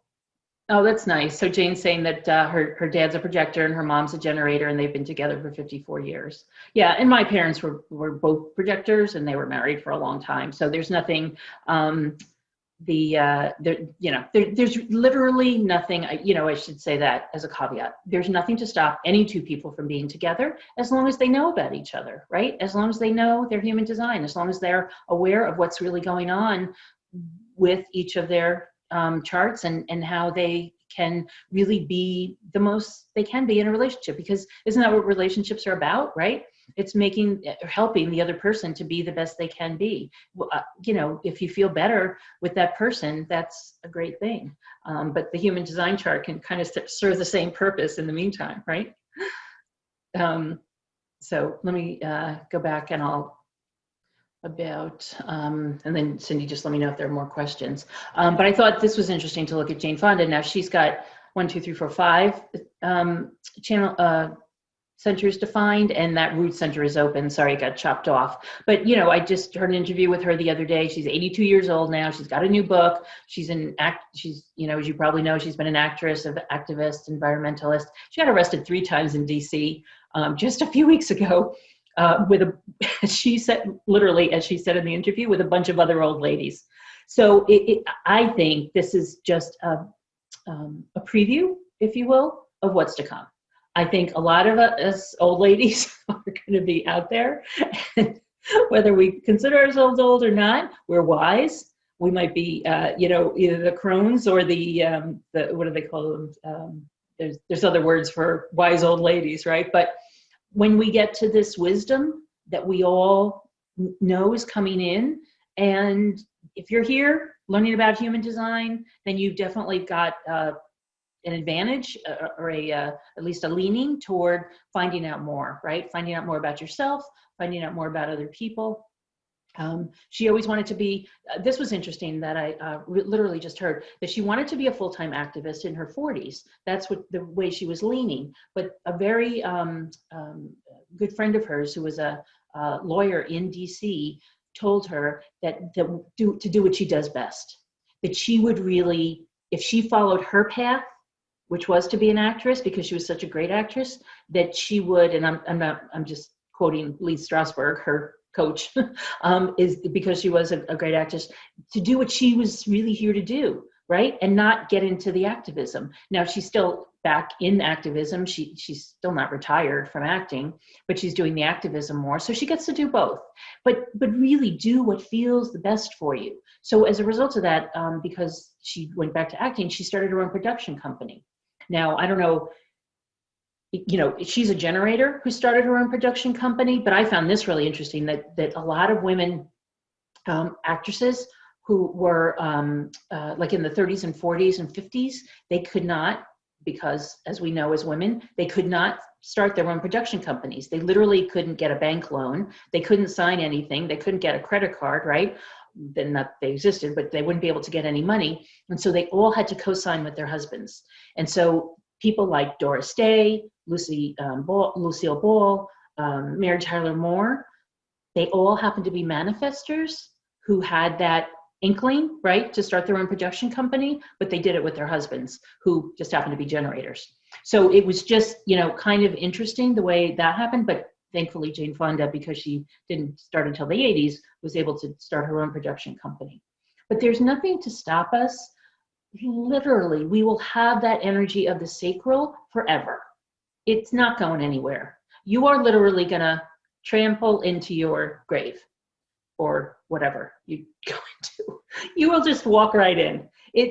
Oh, that's nice. So Jane's saying that her dad's a projector and her mom's a generator, and they've been together for 54 years. Yeah, and my parents were both projectors, and they were married for a long time. So there's nothing. There's literally nothing, I should say that as a caveat. There's nothing to stop any two people from being together as long as they know about each other, right? As long as they know their human design, as long as they're aware of what's really going on with each of their charts and how they can really be the most they can be in a relationship, because isn't that what relationships are about, right? It's helping the other person to be the best they can be. If you feel better with that person, that's a great thing. But the human design chart can kind of serve the same purpose in the meantime, right? So let me go back and and then Cindy, just let me know if there are more questions. But I thought this was interesting to look at Jane Fonda. Now she's got 5 channel centers defined, and that root center is open. Sorry, it got chopped off. But I just heard an interview with her the other day. She's 82 years old now. She's got a new book. She's as you probably know, she's been an actress, an activist, environmentalist. She got arrested 3 times in DC just a few weeks ago she said, literally, as she said in the interview, with a bunch of other old ladies. So I think this is just a preview, if you will, of what's to come. I think a lot of us old ladies are going to be out there, and whether we consider ourselves old or not, we're wise. We might be, either the crones or the what do they call them? There's other words for wise old ladies, right? But when we get to this wisdom that we all know is coming in, and if you're here learning about human design, then you've definitely got an advantage or at least a leaning toward finding out more, right? Finding out more about yourself, finding out more about other people. She always wanted to be, this was interesting that I literally just heard, that she wanted to be a full-time activist in her 40s. That's what the way she was leaning. But a very good friend of hers who was a lawyer in DC told her that to do what she does best, that she would really, if she followed her path, which was to be an actress because she was such a great actress, that she would, and I'm just quoting Lee Strasberg, her coach, is because she was a great actress, to do what she was really here to do, right? And not get into the activism. Now she's still back in activism. She's still not retired from acting, but she's doing the activism more. So she gets to do both, but really do what feels the best for you. So as a result of that, because she went back to acting, she started her own production company. Now, I don't know you know, she's a generator who started her own production company, but I found this really interesting, that a lot of women actresses who were like in the 30s and 40s and 50s, they could not, because as we know as women, they could not start their own production companies. They literally couldn't get a bank loan. They couldn't sign anything. They couldn't get a credit card, right? Then not they existed, but they wouldn't be able to get any money. And so they all had to co-sign with their husbands. And so people like Doris Day, Lucille Ball, Mary Tyler Moore, they all happened to be manifestors who had that inkling, right, to start their own production company, but they did it with their husbands, who just happened to be generators. So it was just, you know, kind of interesting the way that happened, but thankfully Jane Fonda, because she didn't start until the 80s, was able to start her own production company. But there's nothing to stop us. Literally, we will have that energy of the sacral forever. It's not going anywhere. You are literally gonna trample into your grave, or whatever you're going to. You will just walk right in.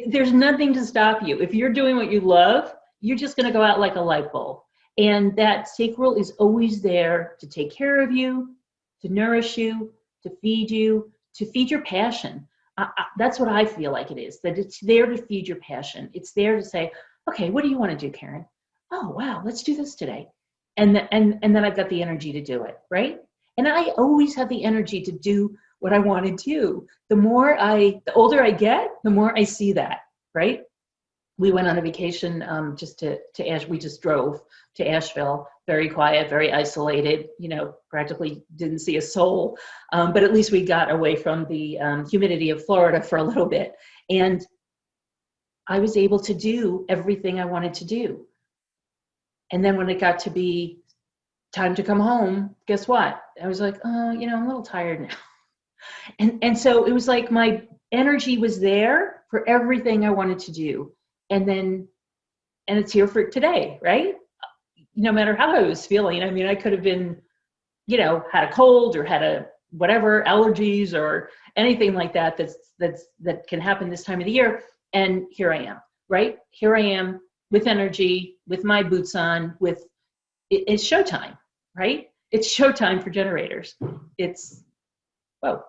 There's nothing to stop you. If you're doing what you love, you're just going to go out like a light bulb. And that sacral is always there to take care of you, to nourish you, to feed your passion. That's what I feel like it is, that it's there to feed your passion. It's there to say, okay, what do you want to do, Karen? Oh, wow, let's do this today. And then I've got the energy to do it, right? And I always have the energy to do what I want to do. The older I get, the more I see that, right? We went on a vacation we just drove to Asheville, very quiet, very isolated, you know, practically didn't see a soul, but at least we got away from the humidity of Florida for a little bit. And I was able to do everything I wanted to do. And then when it got to be time to come home, guess what? I was like, you know, I'm a little tired now. And so it was like my energy was there for everything I wanted to do. And it's here for today, right? No matter how I was feeling. I mean, I could have been, you know, had a cold or had a whatever, allergies or anything like that that can happen this time of the year. And here I am, right? Here I am with energy, with my boots on, it's showtime, right? It's showtime for generators. It's, whoa.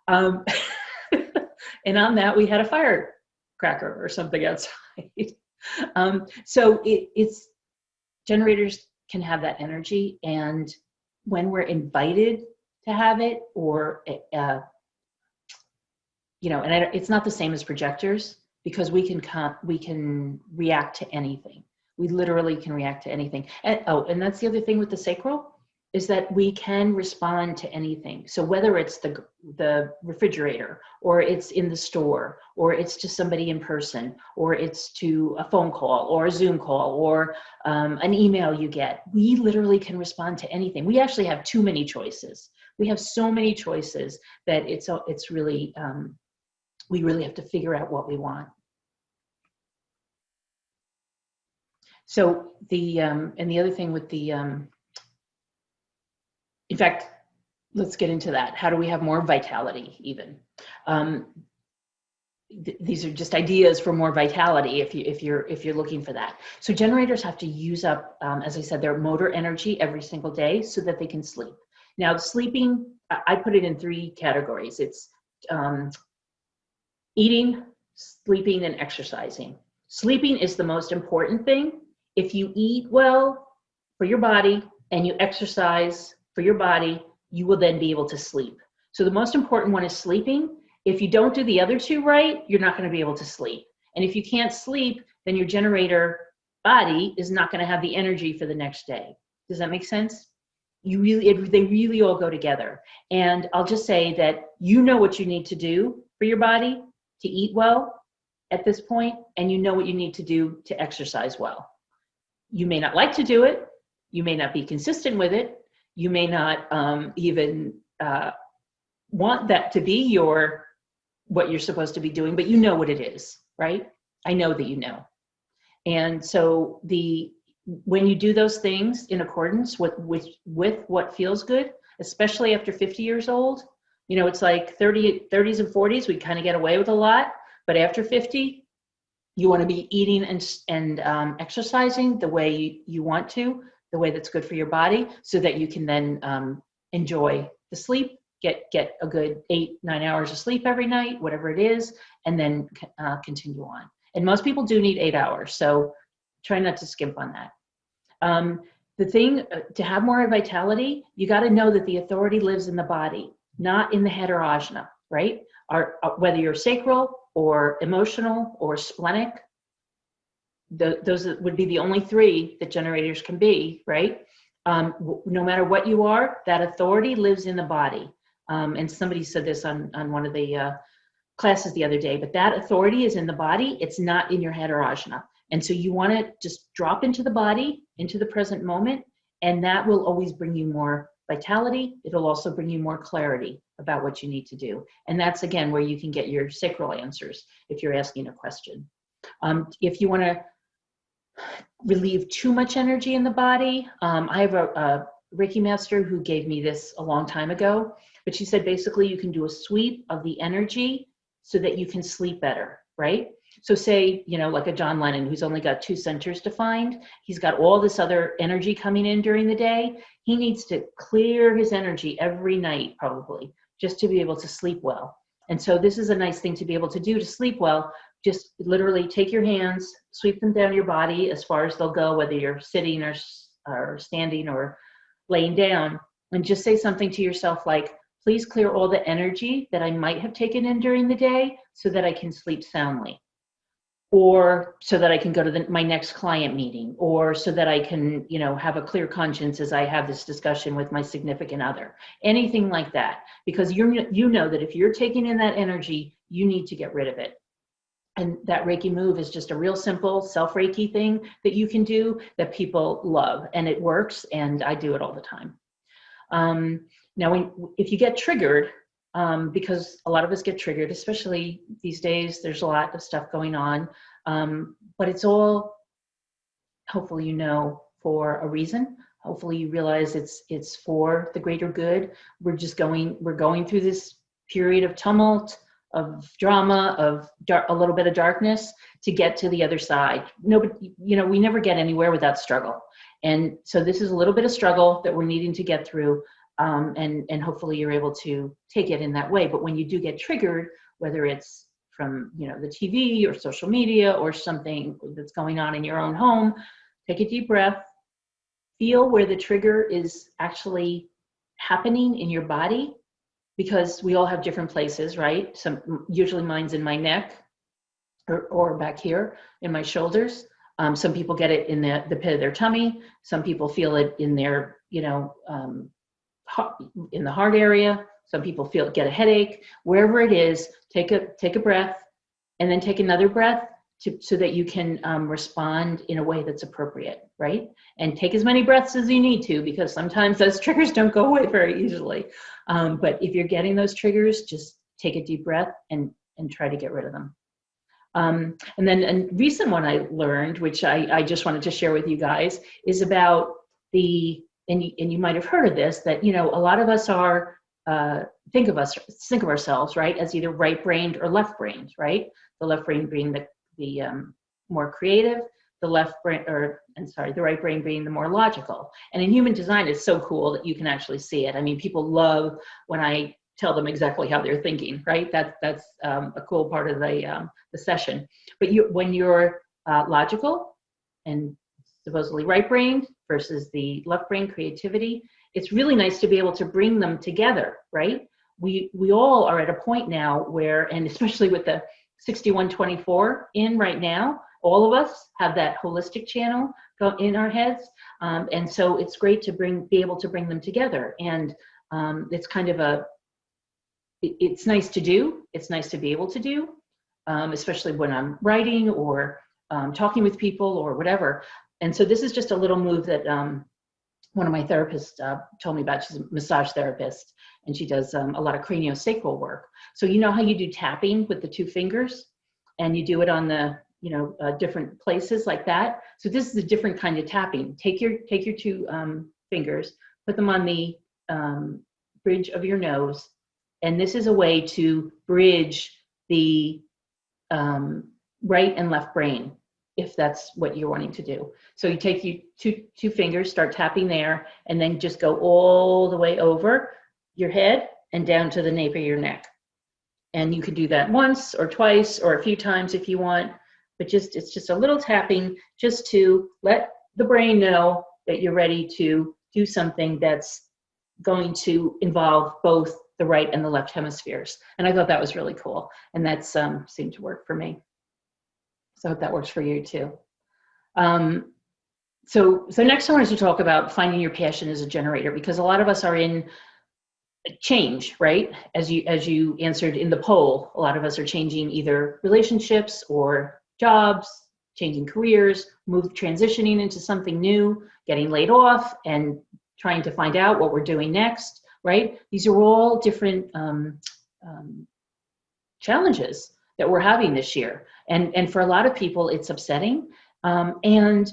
And on that, we had a firecracker or something outside. So it's generators can have that energy, and when we're invited to have it, or you know, and it's not the same as projectors, because we can react to anything. We literally can react to anything. And that's the other thing with the sacral, is that we can respond to anything. So whether it's the refrigerator, or it's in the store, or it's to somebody in person, or it's to a phone call or a Zoom call, or an email you get, we literally can respond to anything. We actually have too many choices. We have so many choices that it's really, we really have to figure out what we want. So and the other thing with in fact, let's get into that. How do we have more vitality even? These are just ideas for more vitality if you're looking for that. So generators have to use up, as I said, their motor energy every single day so that they can sleep. Now sleeping, I put it in 3 categories. It's eating, sleeping, and exercising. Sleeping is the most important thing. If you eat well for your body and you exercise for your body, you will then be able to sleep. So the most important one is sleeping. If you don't do the other 2 right, you're not going to be able to sleep. And if you can't sleep, then your generator body is not going to have the energy for the next day. Does that make sense? They really all go together. And I'll just say that you know what you need to do for your body to eat well at this point, and you know what you need to do to exercise well. You may not like to do it. You may not be consistent with it. You may not even want that to be what you're supposed to be doing, but you know what it is, right? I know that you know. And so when you do those things in accordance with what feels good, especially after 50 years old, you know, it's like 30s and 40s, we kind of get away with a lot, but after 50, You want to be eating and exercising the way you want to, the way that's good for your body, so that you can then enjoy the sleep, get a good 8-9 hours of sleep every night, whatever it is, and then continue on. And most people do need 8 hours, so try not to skimp on that. The thing to have more vitality, you got to know that the authority lives in the body, not in the head or ajna, right? Whether you're sacral or emotional or splenic, those would be the only three that generators can be, right? No matter what you are, that authority lives in the body. And somebody said this on one of the classes the other day, but that authority is in the body. It's not in your head or ajna. And so you want to just drop into the body, into the present moment, and that will always bring you more vitality. It'll also bring you more clarity about what you need to do. And that's, again, where you can get your sacral answers if you're asking a question. If you want to relieve too much energy in the body, I have a Reiki master who gave me this a long time ago, but she said basically you can do a sweep of the energy so that you can sleep better, right? So say, like a John Lennon who's only got 2 centers defined, he's got all this other energy coming in during the day. He needs to clear his energy every night, probably, just to be able to sleep well. And so this is a nice thing to be able to do to sleep well. Just literally take your hands, sweep them down your body as far as they'll go, whether you're sitting or standing or laying down, and just say something to yourself like, please clear all the energy that I might have taken in during the day so that I can sleep soundly, or so that I can go to my next client meeting, or so that I can, have a clear conscience as I have this discussion with my significant other, anything like that, because you know that if you're taking in that energy, you need to get rid of it. And that Reiki move is just a real simple self-Reiki thing that you can do that people love, and it works, and I do it all the time. Now, if you get triggered, because a lot of us get triggered, especially these days, there's a lot of stuff going on, but it's all, hopefully, for a reason. Hopefully you realize it's for the greater good. We're going through this period of tumult, of drama, of a little bit of darkness to get to the other side. Nobody, we never get anywhere without struggle. And so this is a little bit of struggle that we're needing to get through. And hopefully you're able to take it in that way. But when you do get triggered, whether it's from, the TV or social media or something that's going on in your own home, take a deep breath, feel where the trigger is actually happening in your body, because we all have different places, right? Usually mine's in my neck or back here in my shoulders. Some people get it in the pit of their tummy. Some people feel it in their, in the heart area. Some people get a headache. Wherever it is, take a breath, and then take another breath so that you can respond in a way that's appropriate, right? And take as many breaths as you need to, because sometimes those triggers don't go away very easily. But if you're getting those triggers, just take a deep breath and try to get rid of them. And then a recent one I learned, which I just wanted to share with you guys, is about and you might have heard of this, that, a lot of us think of ourselves, right, as either right-brained or left-brained, right? The left brain being the more creative, the right brain being the more logical. And in human design, it's so cool that you can actually see it. I mean, people love when I tell them exactly how they're thinking, right? That's a cool part of the session. But when you're logical and supposedly right-brained versus the left-brain creativity, it's really nice to be able to bring them together, right? We all are at a point now where, and especially with the 6124 in right now, all of us have that holistic channel in our heads, and so it's great to be able to bring them together. And it's kind of it's nice to do. It's nice to be able to do, especially when I'm writing or talking with people or whatever. And so this is just a little move that one of my therapists told me about. She's a massage therapist, and she does a lot of craniosacral work. So you know how you do tapping with the 2 fingers, and you do it on the different places like that. So this is a different kind of tapping. Take your 2 fingers, put them on the bridge of your nose, and this is a way to bridge the right and left brain, if that's what you're wanting to do. So you take two fingers, start tapping there, and then just go all the way over your head and down to the nape of your neck. And you could do that once or twice or a few times if you want, but it's just a little tapping just to let the brain know that you're ready to do something that's going to involve both the right and the left hemispheres. And I thought that was really cool. And that's seemed to work for me. So I hope that works for you too. So next I wanted to talk about finding your passion as a generator, because a lot of us are in change, right? As you answered in the poll, a lot of us are changing either relationships or jobs, changing careers, transitioning into something new, getting laid off, and trying to find out what we're doing next, right? These are all different challenges that we're having this year. And for a lot of people, it's upsetting. And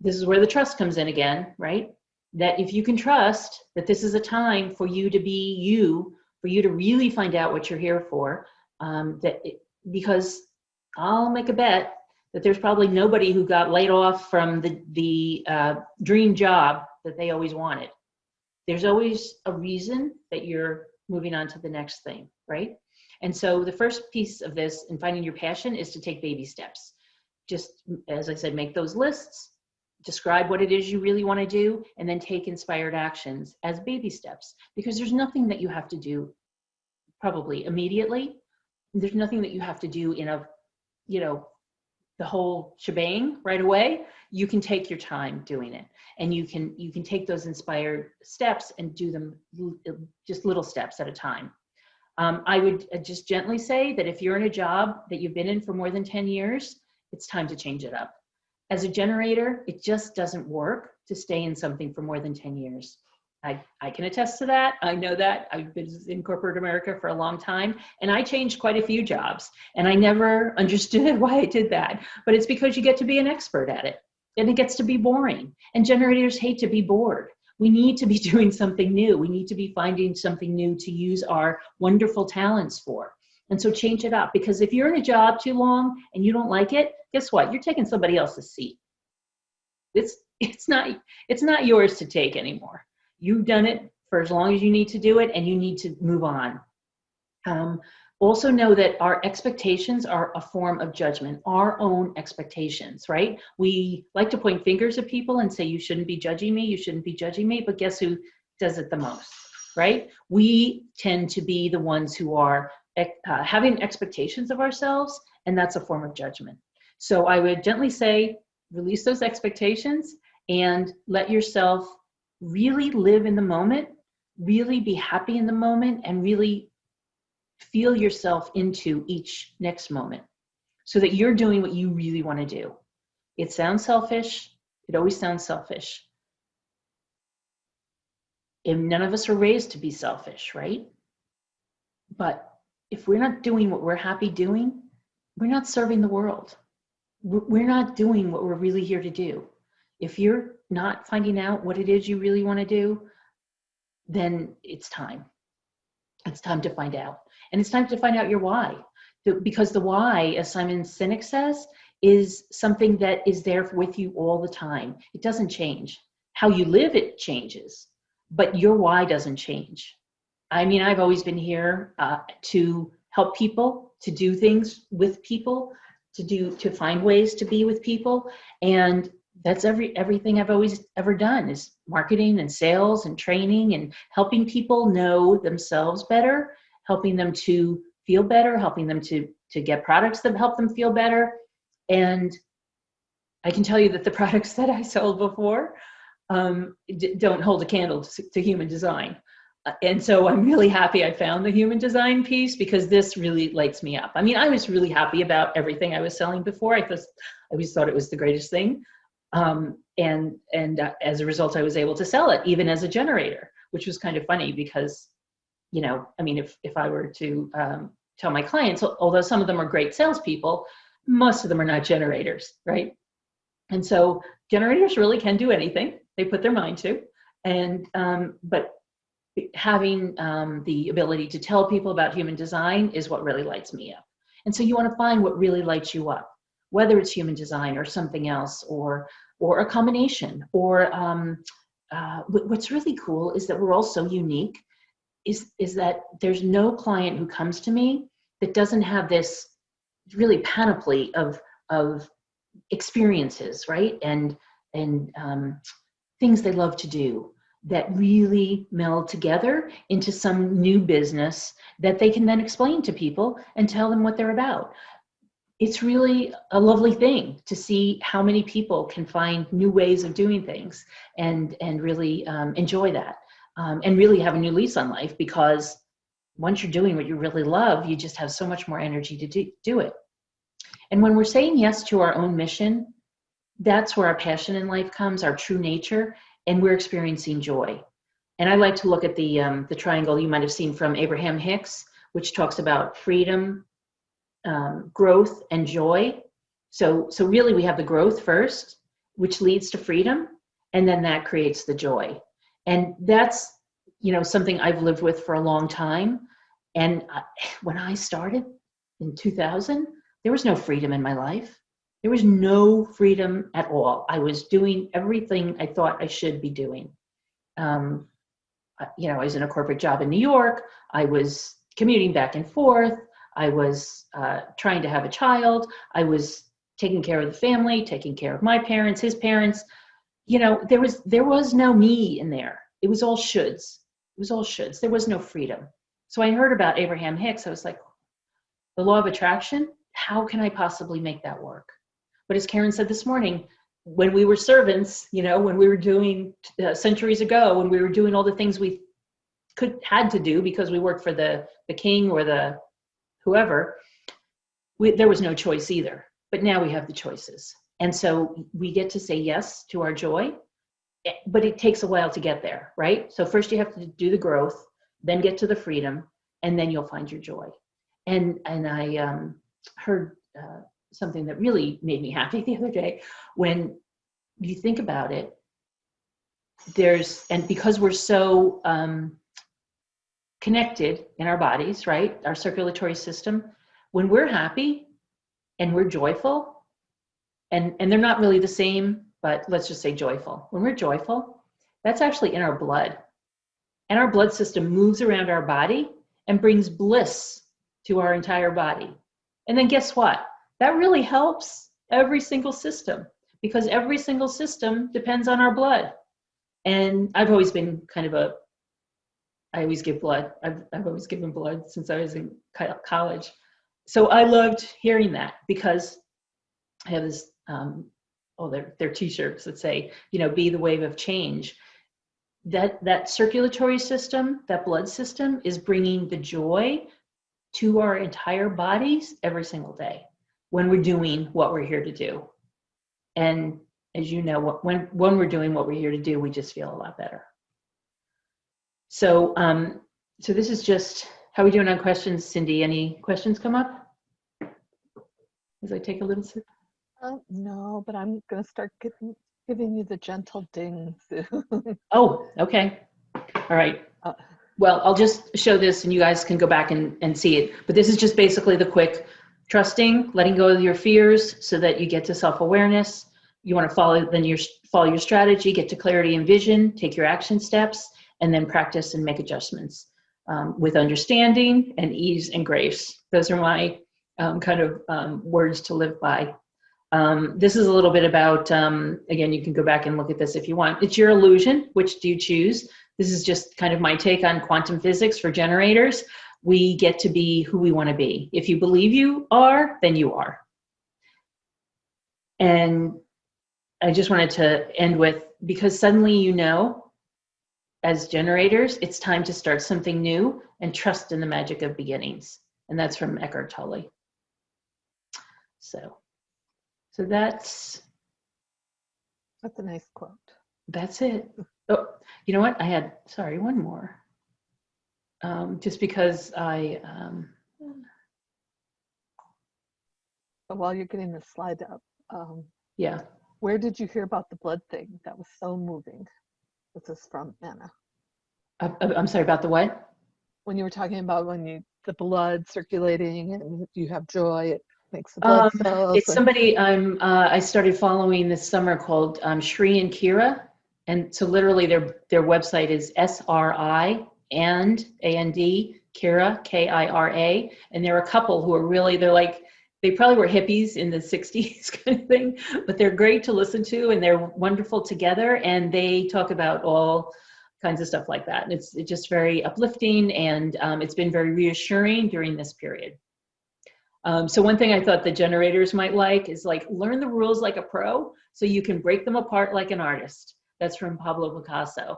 this is where the trust comes in again, right? That if you can trust that this is a time for you to be you, for you to really find out what you're here for, because I'll make a bet that there's probably nobody who got laid off from the dream job that they always wanted. There's always a reason that you're moving on to the next thing, right? And so the first piece of this in finding your passion is to take baby steps. Just, as I said, make those lists, describe what it is you really want to do, and then take inspired actions as baby steps, because there's nothing that you have to do probably immediately. There's nothing that you have to do in the whole shebang right away. You can take your time doing it, and you can take those inspired steps and do them just little steps at a time. I would just gently say that if you're in a job that you've been in for more than 10 years, it's time to change it up. As a generator, it just doesn't work to stay in something for more than 10 years. I can attest to that. I know that. I've been in corporate America for a long time, and I changed quite a few jobs, and I never understood why I did that. But it's because you get to be an expert at it, and it gets to be boring. And generators hate to be bored. We need to be doing something new. We need to be finding something new to use our wonderful talents for. And so change it up, because if you're in a job too long and you don't like it, guess what? You're taking somebody else's seat. It's not yours to take anymore. You've done it for as long as you need to do it, and you need to move on. Also know that our expectations are a form of judgment, our own expectations, right? We like to point fingers at people and say, you shouldn't be judging me, you shouldn't be judging me, but guess who does it the most, right? We tend to be the ones who are having expectations of ourselves, and that's a form of judgment. So I would gently say, release those expectations and let yourself really live in the moment, really be happy in the moment, and really feel yourself into each next moment so that you're doing what you really want to do. It sounds selfish. It always sounds selfish. And none of us are raised to be selfish, right? But if we're not doing what we're happy doing, we're not serving the world. We're not doing what we're really here to do. If you're not finding out what it is you really want to do, then it's time. It's time to find out. And it's time to find out your why. Because the why, as Simon Sinek says, is something that is there with you all the time. It doesn't change. How you live, it changes. But your why doesn't change. I mean, I've always been here to help people, to do things with people, to find ways to be with people. And that's everything I've always ever done is marketing and sales and training and helping people know themselves better, helping them to feel better, helping them to get products that help them feel better. And I can tell you that the products that I sold before don't hold a candle to human design. And so I'm really happy I found the human design piece, because this really lights me up. I mean, I was really happy about everything I was selling before. I always thought it was the greatest thing. And as a result, I was able to sell it even as a generator, which was kind of funny because, I mean, if I were to tell my clients, although some of them are great salespeople, most of them are not generators, right? And so generators really can do anything they put their mind to. And, but having the ability to tell people about human design is what really lights me up. And so you want to find what really lights you up, whether it's human design or something else, or a combination. Or what's really cool is that we're all so unique, is that there's no client who comes to me that doesn't have this really panoply of experiences, right? And things they love to do that really meld together into some new business that they can then explain to people and tell them what they're about. It's really a lovely thing to see how many people can find new ways of doing things and really enjoy that, and really have a new lease on life, because once you're doing what you really love, you just have so much more energy to do it. And when we're saying yes to our own mission, that's where our passion in life comes, our true nature, and we're experiencing joy. And I like to look at the triangle you might have seen from Abraham Hicks, which talks about freedom, growth, and joy. So really we have the growth first, which leads to freedom, and then that creates the joy. And that's, something I've lived with for a long time. And when I started in 2000, there was no freedom in my life. There was no freedom at all. I was doing everything I thought I should be doing. I was in a corporate job in New York. I was commuting back and forth. I was trying to have a child. I was taking care of the family, taking care of my parents, his parents. There was no me in there. It was all shoulds. It was all shoulds. There was no freedom. So I heard about Abraham Hicks. I was like, the law of attraction, how can I possibly make that work? But as Karen said this morning, when we were servants, when we were doing centuries ago, when we were doing all the things we had to do because we worked for the king or the whoever, there was no choice either. But now we have the choices. And so we get to say yes to our joy, but it takes a while to get there, right? So first you have to do the growth, then get to the freedom, and then you'll find your joy. And I heard something that really made me happy the other day. When you think about it, and because we're so connected in our bodies, right? Our circulatory system, when we're happy and we're joyful, and they're not really the same, but let's just say joyful. When we're joyful, that's actually in our blood. And our blood system moves around our body and brings bliss to our entire body. And then guess what? That really helps every single system, because every single system depends on our blood. And I've always been I always give blood. I've always given blood since I was in college. So I loved hearing that, because I have this, they're t-shirts that say, be the wave of change. That circulatory system, that blood system, is bringing the joy to our entire bodies every single day when we're doing what we're here to do. And as you know, when we're doing what we're here to do, we just feel a lot better. So this is just, how are we doing on questions, Cindy? Any questions come up as I take a little sip? No, but I'm going to start giving you the gentle ding soon. Oh, okay. All right. Well, I'll just show this and you guys can go back and see it. But this is just basically the quick trusting, letting go of your fears so that you get to self-awareness. You want to follow your strategy, get to clarity and vision, take your action steps, and then practice and make adjustments with understanding and ease and grace. Those are my words to live by. This is a little bit about, again, you can go back and look at this if you want. It's your illusion. Which do you choose? This is just kind of my take on quantum physics for generators. We get to be who we want to be. If you believe you are, then you are. And I just wanted to end with, because suddenly as generators, it's time to start something new and trust in the magic of beginnings. And that's from Eckhart Tolle. So that's a nice quote. That's it. Oh, you know what? One more. Just because while you're getting the slide up, yeah. Where did you hear about the blood thing? That was so moving. This is from Anna. I'm sorry, about the what? When you were talking about when you the blood circulating, and if you have joy, it makes the blood cells. It's somebody I started following this summer called Shri and Kira, and so literally their website is SRI and AND Kira KIRA, and they're a couple who are really they probably were hippies in the 60s kind of thing, but they're great to listen to, and they're wonderful together, and they talk about all kinds of stuff like that. And it's just very uplifting, and it's been very reassuring during this period. So one thing I thought the generators might like is learn the rules like a pro so you can break them apart like an artist. That's from Pablo Picasso.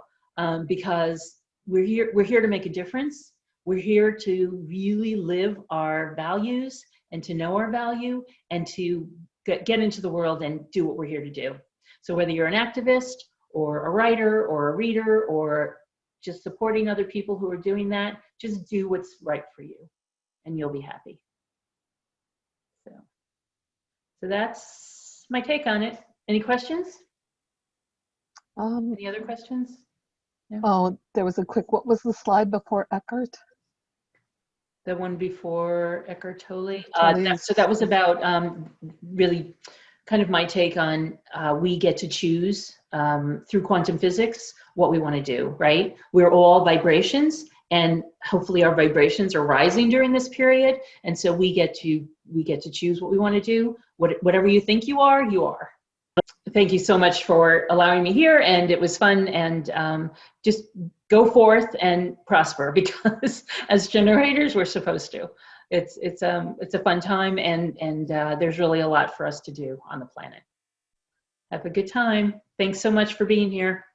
Because we're here to make a difference. We're here to really live our values and to know our value and to get into the world and do what we're here to do. So whether you're an activist or a writer or a reader or just supporting other people who are doing that, just do what's right for you and you'll be happy. So that's my take on it. Any questions? Any other questions? No? Oh, there was a quick, what was the slide before Eckhart? The one before Eckhart Tolle. Tolle's. So that was about really kind of my take on we get to choose through quantum physics what we want to do, right? We're all vibrations, and hopefully our vibrations are rising during this period, and so we get to choose what we want to do. Whatever you think you are, you are. Thank you so much for allowing me here, and it was fun, and just go forth and prosper, because as generators we're supposed to. It's a fun time, and there's really a lot for us to do on the planet. Have a good time. Thanks so much for being here.